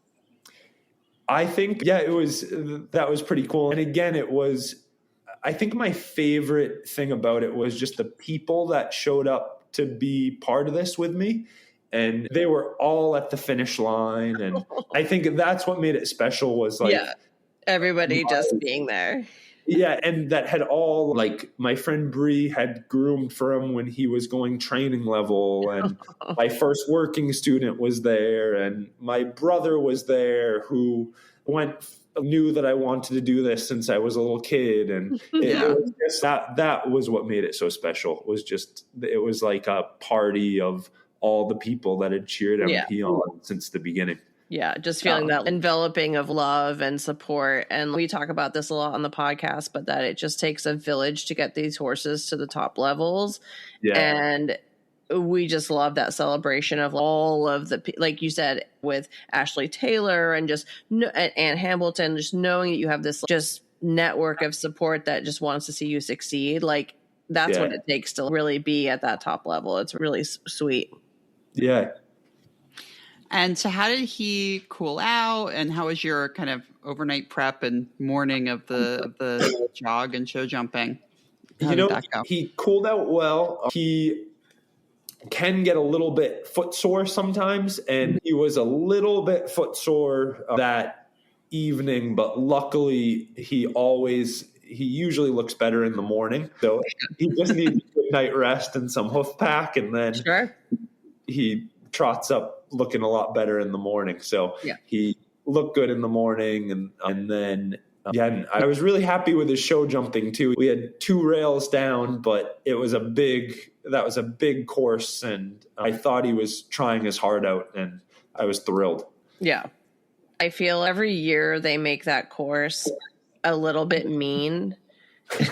S3: I think, that was pretty cool. And again, I think my favorite thing about it was just the people that showed up to be part of this with me. And they were all at the finish line. And I think that's what made it special was like,
S1: everybody just being there.
S3: Yeah, and that had all, like, my friend Bree had groomed for him when he was going training level, and my first working student was there, and my brother was there who knew that I wanted to do this since I was a little kid, and it was just that was what made it so special. It was like a party of all the people that had cheered MP on since the beginning.
S1: Yeah, just feeling that enveloping of love and support. And we talk about this a lot on the podcast, but that it just takes a village to get these horses to the top levels. Yeah. And we just love that celebration of all of the, like you said, with Ashley Taylor and just Ann Hamilton, just knowing that you have this just network of support that just wants to see you succeed. Like, that's what it takes to really be at that top level. It's really sweet.
S3: Yeah.
S2: And so how did he cool out, and how was your kind of overnight prep and morning of the jog and show jumping?
S3: He cooled out well. He can get a little bit footsore sometimes, and he was a little bit footsore that evening, but luckily he usually looks better in the morning. So he just needs a good night rest and some hoof pack, and then he trots up looking a lot better in the morning. So he looked good in the morning. And then I was really happy with his show jumping too. We had 2 rails down, but that was a big course. And I thought he was trying his heart out, and I was thrilled.
S1: Yeah. I feel every year they make that course a little bit mean.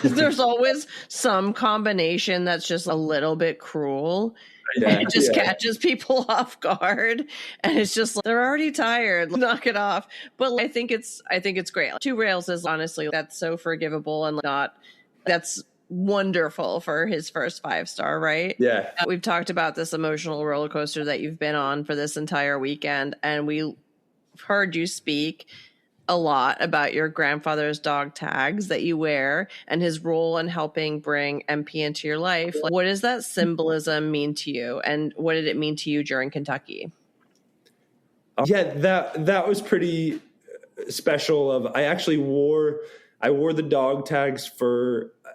S1: There's always some combination that's just a little bit cruel. Yeah, it just catches people off guard, and it's just they're already tired. Knock it off. But I think it's great. 2 rails is honestly that's so forgivable, and that's wonderful for his first 5-star, right?
S3: Yeah.
S1: We've talked about this emotional roller coaster that you've been on for this entire weekend, and we heard you speak a lot about your grandfather's dog tags that you wear and his role in helping bring MP into your life. Like, what does that symbolism mean to you, and what did it mean to you during Kentucky?
S3: That was pretty special. I wore the dog tags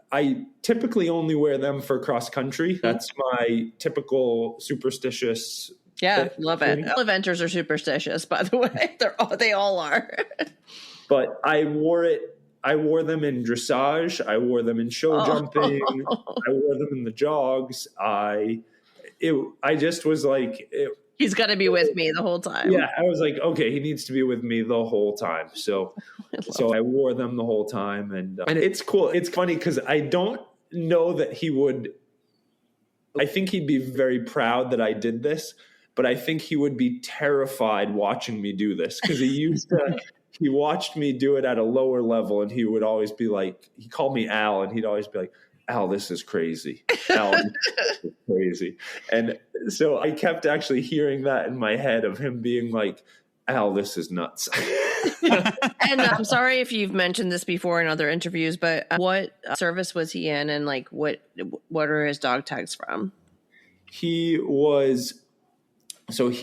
S3: I typically only wear them for cross country. That's my typical superstitious.
S1: Yeah, love it. All eventers are superstitious, by the way. They all are.
S3: But I wore them in dressage. I wore them in show jumping. I wore them in the jogs. I just was like,
S1: he's got to be with me the whole time.
S3: Yeah, I was like, okay, he needs to be with me the whole time. So I wore them the whole time, and it's cool. It's funny because I don't know that he would. I think he'd be very proud that I did this. But I think he would be terrified watching me do this, because he watched me do it at a lower level, and he would always be like, he called me Al, and he'd always be like, Al, this is crazy. Al, this is crazy. And so I kept actually hearing that in my head of him being like, Al, this is nuts.
S1: And I'm sorry if you've mentioned this before in other interviews, but what service was he in, and like what are his dog tags from?
S3: He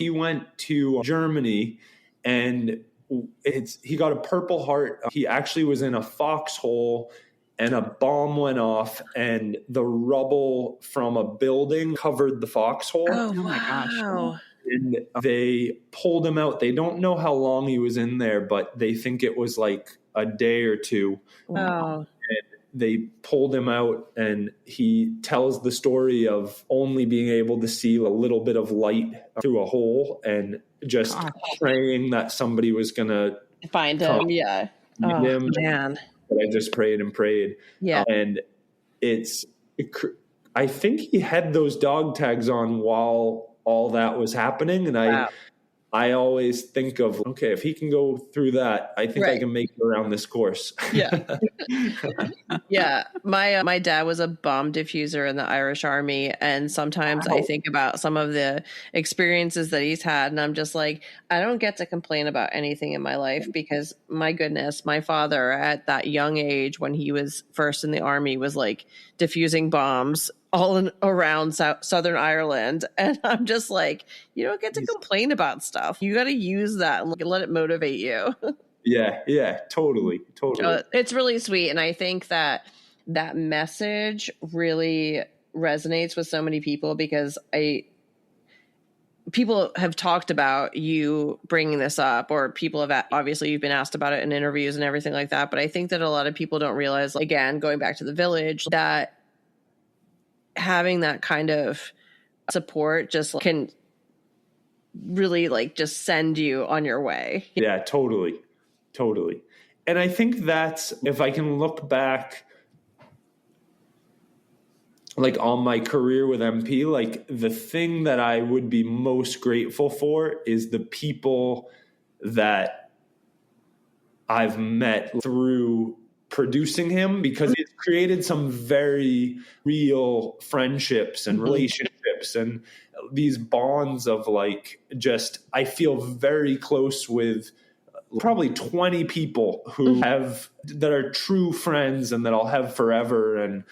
S3: went to Germany, and he got a Purple Heart. He actually was in a foxhole, and a bomb went off, and the rubble from a building covered the foxhole.
S1: Oh my gosh.
S3: And they pulled him out. They don't know how long he was in there, but they think it was like a day or 2.
S1: Wow.
S3: They pulled him out, and he tells the story of only being able to see a little bit of light through a hole, and just praying that somebody was going to
S1: find him. Yeah.
S3: Him.
S1: Man.
S3: But I just prayed and prayed.
S1: Yeah.
S3: And it's I think he had those dog tags on while all that was happening. And
S1: Wow.
S3: I always think of, okay, if he can go through that, I think I
S1: Right.
S3: can make it around this course.
S1: Yeah. Yeah. My dad was a bomb diffuser in the Irish Army. And sometimes I think about some of the experiences that he's had. And I'm just like, I don't get to complain about anything in my life because, my goodness, my father at that young age, when he was first in the Army, was like diffusing bombs around Southern Ireland. And I'm just like, you don't get to complain about stuff. You got to use that and let it motivate you.
S3: Yeah, totally.
S1: It's really sweet. And I think that message really resonates with so many people because people have talked about you bringing this up, or people have, obviously you've been asked about it in interviews and everything like that. But I think that a lot of people don't realize, again, going back to the village, that having that kind of support just can really just send you on your way.
S3: Yeah, totally. And I think that's, if I can look back on my career with MP, the thing that I would be most grateful for is the people that I've met through producing him, because it's created some very real friendships and relationships and these bonds of I feel very close with probably 20 people that are true friends and that I'll have forever. And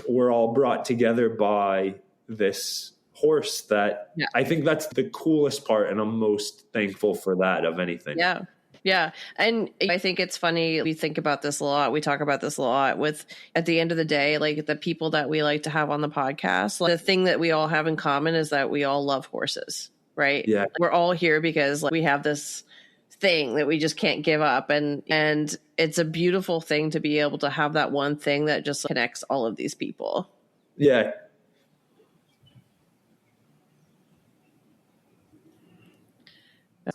S3: we're all brought together by this horse that I think that's the coolest part. And I'm most thankful for that of anything.
S1: Yeah. Yeah. And I think it's funny. We think about this a lot. We talk about this a lot at the end of the day, the people that we like to have on the podcast, the thing that we all have in common is that we all love horses, right?
S3: Yeah.
S1: We're all here because we have this thing that we just can't give up. And it's a beautiful thing to be able to have that one thing that just connects all of these people.
S3: Yeah.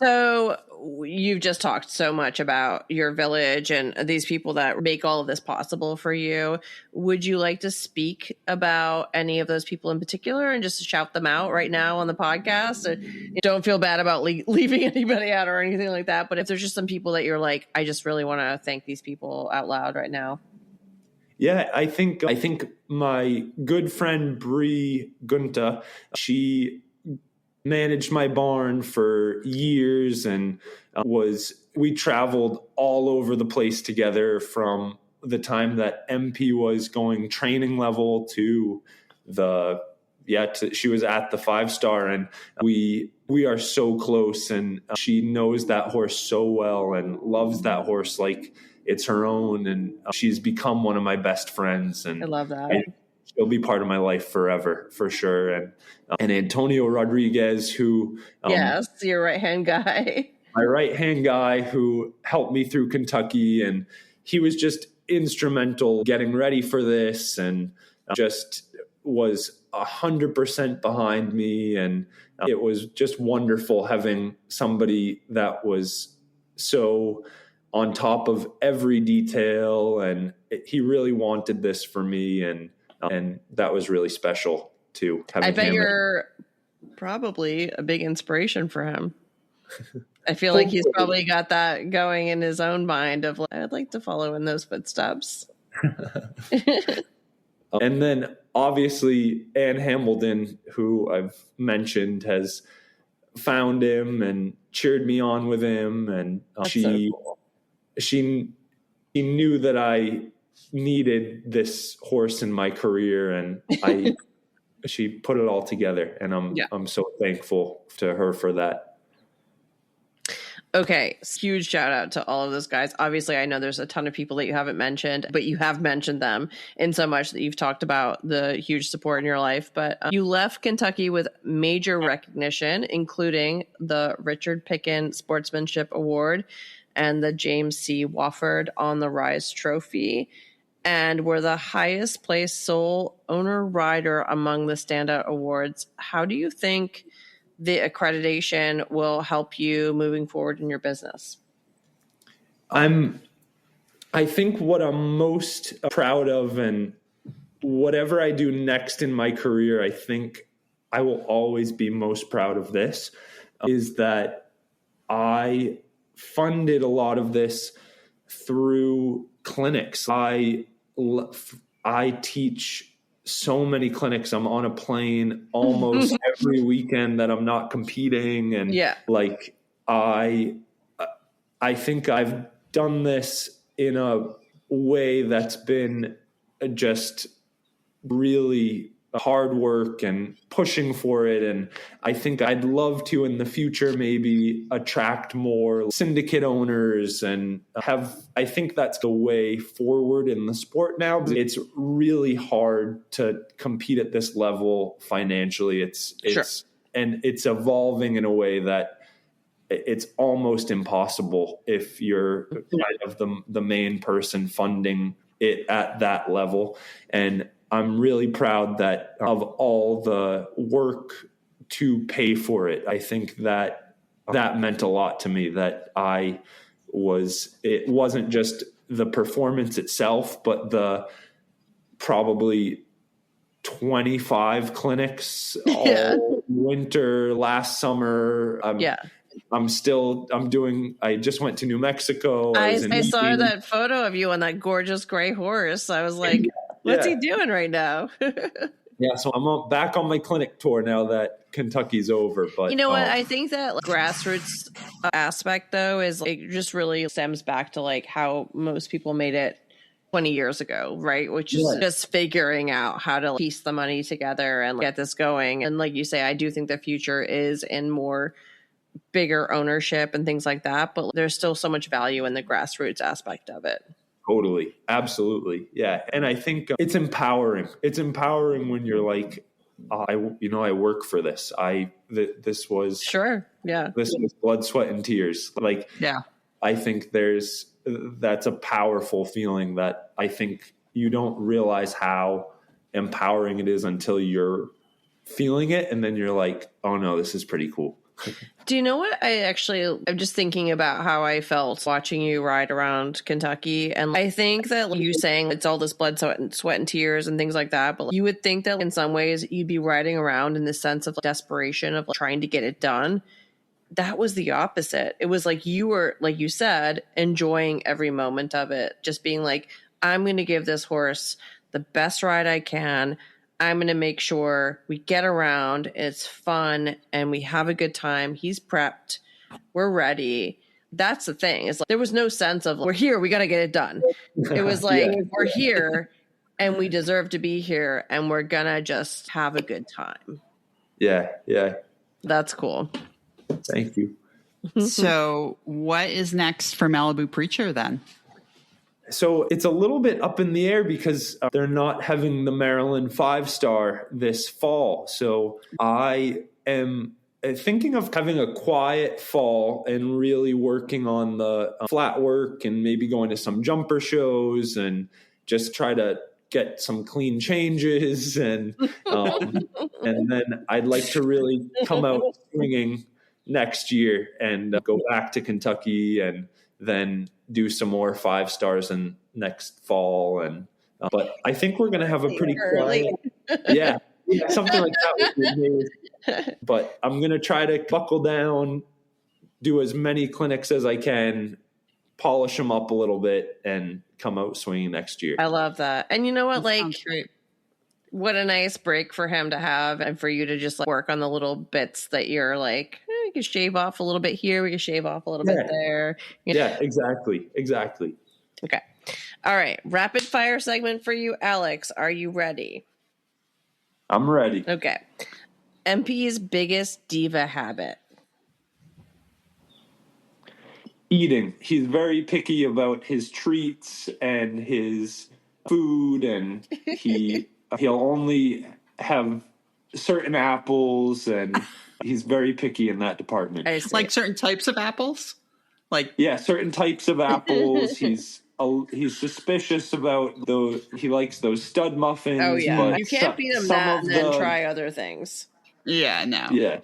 S1: So you've just talked so much about your village and these people that make all of this possible for you. Would you like to speak about any of those people in particular and just shout them out right now on the podcast? Don't feel bad about leaving anybody out or anything like that. But if there's just some people that you're like, I just really want to thank these people out loud right now.
S3: Yeah, I think my good friend Bree Gunta, she managed my barn for years and we traveled all over the place together from the time that MP was going training level to she was at the 5-star, and we are so close, and she knows that horse so well and loves that horse like it's her own, and she's become one of my best friends. And
S1: I love that.
S3: She'll be part of my life forever, for sure. And Antonio Rodriguez, who
S1: yes, your right-hand guy.
S3: My right-hand guy who helped me through Kentucky, and he was just instrumental getting ready for this and just was 100% behind me. And it was just wonderful having somebody that was so on top of every detail, and he really wanted this for me, and that was really special too.
S1: I bet you're probably a big inspiration for him. I feel like he's probably got that going in his own mind of I'd like to follow in those footsteps.
S3: And then obviously Ann Hamilton, who I've mentioned, has found him and cheered me on with him, and she knew that I needed this horse in my career, and she put it all together, and I'm so thankful to her for that.
S1: Okay, huge shout out to all of those guys. Obviously, I know there's a ton of people that you haven't mentioned, but you have mentioned them in so much that you've talked about the huge support in your life. But you left Kentucky with major recognition, including the Richard Picken Sportsmanship Award and the James C. Wofford On the Rise Trophy, and were the highest placed sole owner rider among the standout awards. How do you think the accreditation will help you moving forward in your business?
S3: I think what I'm most proud of and whatever I do next in my career, I think I will always be most proud of this, is that I funded a lot of this through clinics. I teach so many clinics. I'm on a plane almost every weekend that I'm not competing. And like, I think I've done this in a way that's been just really hard work and pushing for it. And I think I'd love to in the future maybe attract more syndicate owners and I think that's the way forward in the sport now. It's really hard to compete at this level financially. And it's evolving in a way that it's almost impossible if you're kind of the main person funding it at that level. And I'm really proud that of all the work to pay for it. I think that meant a lot to me, that it wasn't just the performance itself, but the probably 25 clinics all winter, last summer. I just went to New Mexico.
S1: I saw that photo of you on that gorgeous gray horse. I was like, what's he doing right now?
S3: So I'm back on my clinic tour now that Kentucky's over. But
S1: you know what? I think that grassroots aspect, though, is it just really stems back to like how most people made it 20 years ago, right? Which is just figuring out how to piece the money together and get this going. And like you say, I do think the future is in more bigger ownership and things like that, but there's still so much value in the grassroots aspect of it.
S3: Totally. Absolutely. Yeah. And I think it's empowering. It's empowering when you're like, I work for this. This was blood, sweat, and tears. Like, I think that's a powerful feeling that I think you don't realize how empowering it is until you're feeling it. And then you're like, oh no, this is pretty cool.
S1: Do you know what I'm just thinking about how I felt watching you ride around Kentucky. And I think that you saying it's all this blood, sweat and tears and things like that. But you would think that in some ways you'd be riding around in the sense of desperation of trying to get it done. That was the opposite. It was like you were, like you said, enjoying every moment of it. Just being like, I'm going to give this horse the best ride I can. I'm going to make sure we get around, it's fun, and we have a good time. He's prepped. We're ready. That's the thing. It's like there was no sense of, we're here, we got to get it done. It was like, we're here, and we deserve to be here, and we're going to just have a good time.
S3: Yeah.
S1: That's cool.
S3: Thank you.
S2: So what is next for Malibu Preacher then?
S3: So it's a little bit up in the air because they're not having the Maryland 5-star this fall. So I am thinking of having a quiet fall and really working on the flat work and maybe going to some jumper shows and just try to get some clean changes. And then I'd like to really come out swinging next year and go back to Kentucky and then do some more 5-stars in next fall. And but I think we're going to have a pretty quiet, something like that would be amazing. But I'm going to try to buckle down, do as many clinics as I can, polish them up a little bit, and come out swinging next year.
S1: I love that. And you know what? What a nice break for him to have, and for you to just work on the little bits that you're like, we can shave off a little bit here, we can shave off a little bit there.
S3: Yeah, exactly.
S1: Okay. All right. Rapid fire segment for you, Alex. Are you ready?
S3: I'm ready.
S1: Okay. MP's biggest diva habit.
S3: Eating. He's very picky about his treats and his food, and he'll only have certain apples, and he's very picky in that department.
S2: Like certain types of apples?
S3: Certain types of apples. He's suspicious about those. He likes those stud muffins.
S1: Oh yeah, you can't beat him that and then try other things.
S2: Yeah, no.
S3: Yeah.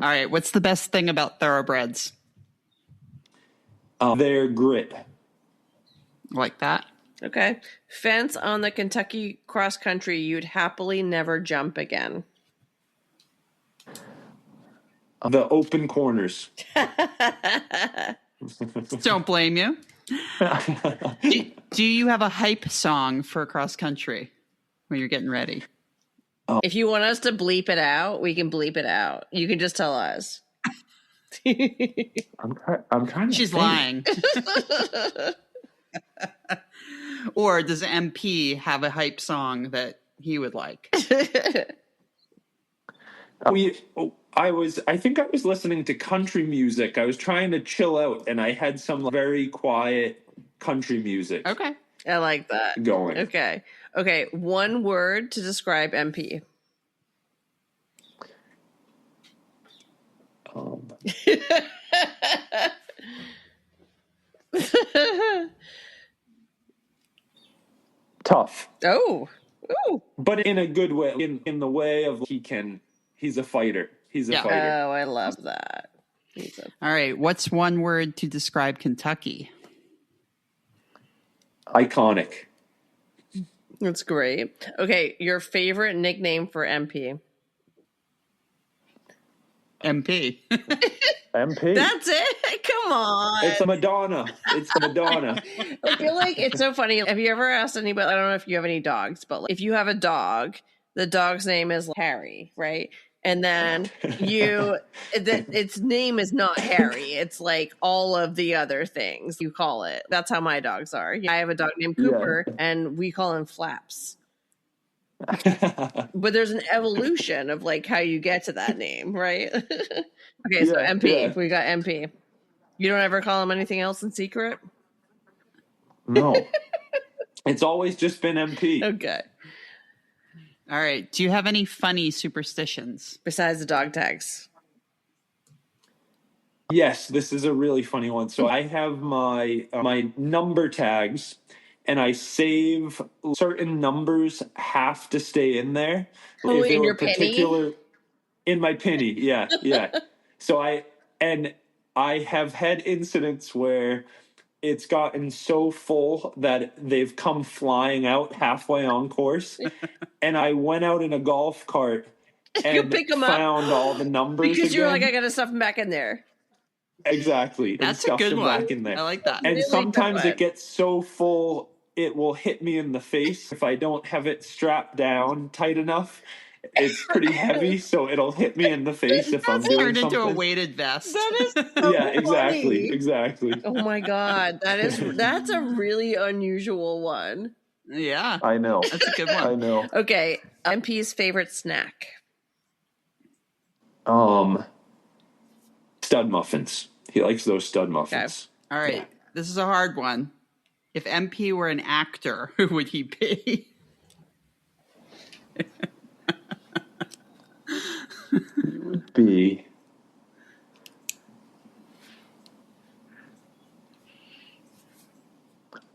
S2: All right, what's the best thing about Thoroughbreds?
S3: Their grit.
S2: Like that?
S1: Okay. Fence on the Kentucky cross country you'd happily never jump again.
S3: The open corners.
S2: Don't blame you. Do you have a hype song for cross country when you're getting ready?
S1: If you want us to bleep it out, we can bleep it out. You can just tell us.
S3: I'm trying to.
S2: She's
S3: think.
S2: lying. Or does MP have a hype song that he would like?
S3: I think I was listening to country music. I was trying to chill out, and I had some very quiet country music.
S2: Okay.
S1: I like that.
S3: Going.
S1: Okay. Okay. One word to describe MP.
S3: Tough.
S1: Oh. Ooh.
S3: But in a good way. In the way of he's a fighter. He's a fighter.
S1: Oh, I love that.
S2: All right. What's one word to describe Kentucky?
S3: Iconic.
S1: That's great. Okay. Your favorite nickname for MP.
S2: MP.
S3: MP.
S1: That's it. Come on.
S3: It's a Madonna. It's Madonna.
S1: I feel like it's so funny. Have you ever asked anybody? I don't know if you have any dogs, but if you have a dog, the dog's name is Harry, right? And then its name is not Harry. It's like all of the other things you call it. That's how my dogs are. I have a dog named Cooper, and we call him Flaps. But there's an evolution of like how you get to that name, right? Okay, so MP. Yeah. We got MP. You don't ever call him anything else in secret?
S3: No. It's always just been MP.
S1: Okay.
S2: All right. Do you have any funny superstitions?
S1: Besides the dog tags?
S3: Yes, this is a really funny one. So I have my number tags, and I save certain numbers have to stay in there.
S1: Oh, in your penny?
S3: In my penny, yeah. So I have had incidents where it's gotten so full that they've come flying out halfway on course, and I went out in a golf cart and
S1: pick them
S3: found
S1: up
S3: all the numbers
S1: because
S3: again.
S1: You're like, I gotta stuff them back in there.
S3: Exactly.
S2: That's a good one.
S3: Back in there.
S2: I like that.
S3: And
S1: really
S3: sometimes it gets so full it will hit me in the face if I don't have it strapped down tight enough. It's pretty heavy, so it'll hit me in the face if I'm doing
S2: turned
S3: something.
S2: into a weighted vest.
S1: That is so
S3: yeah,
S1: funny.
S3: Exactly.
S1: Oh my god, that's a really unusual one.
S2: Yeah,
S3: I know.
S2: That's a good one.
S3: I know.
S1: Okay, MP's favorite snack.
S3: Stud muffins. He likes those stud muffins.
S2: Okay. All right, yeah. This is a hard one. If MP were an actor, who would he be?
S3: He would be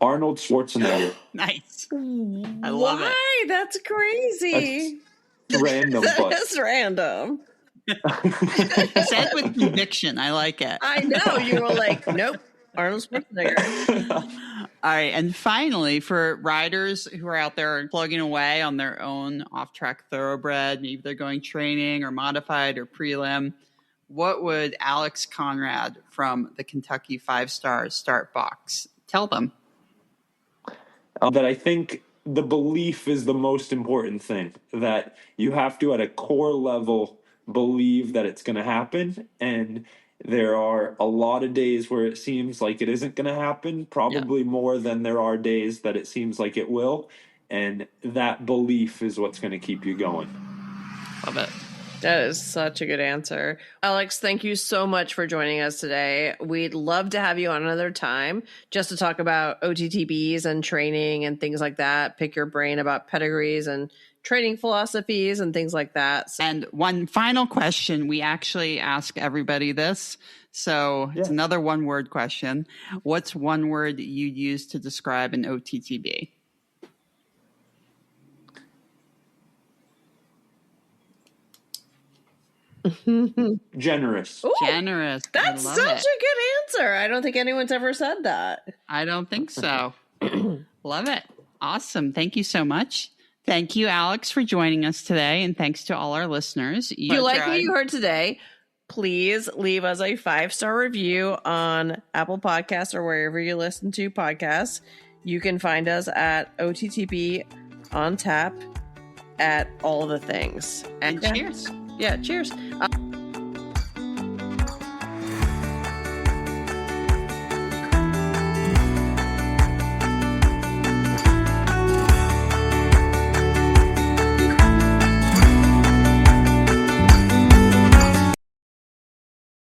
S3: Arnold Schwarzenegger.
S2: Nice. I love it.
S1: Why? That's crazy.
S3: That's random.
S1: That's random.
S2: Said with conviction. I like it.
S1: I know. You were like, nope, Arnold Schwarzenegger.
S2: All right. And finally, for riders who are out there plugging away on their own off-track thoroughbred, maybe they're going training or modified or prelim, what would Alex Conrad from the Kentucky 5-Star Start Box tell them?
S3: That I think the belief is the most important thing, that you have to, at a core level, believe that it's going to happen. And there are a lot of days where it seems like it isn't going to happen, probably more than there are days that it seems like it will. And that belief is what's going to keep you going.
S2: Love it.
S1: That is such a good answer. Alex, thank you so much for joining us today. We'd love to have you on another time just to talk about OTTBs and training and things like that. Pick your brain about pedigrees and training philosophies and things like that.
S2: And one final question. We actually ask everybody this. So it's another one-word question. What's one word you'd use to describe an OTTB?
S3: Generous.
S1: Ooh,
S2: generous.
S1: That's such a good answer. I don't think anyone's ever said that.
S2: I don't think so. Love it. Awesome. Thank you so much. Thank you, Alex, for joining us today. And thanks to all our listeners.
S1: If you like what you heard today, please leave us a 5-star review on Apple Podcasts or wherever you listen to podcasts. You can find us at OTTB on tap at all the things.
S2: And cheers.
S1: Yeah, cheers.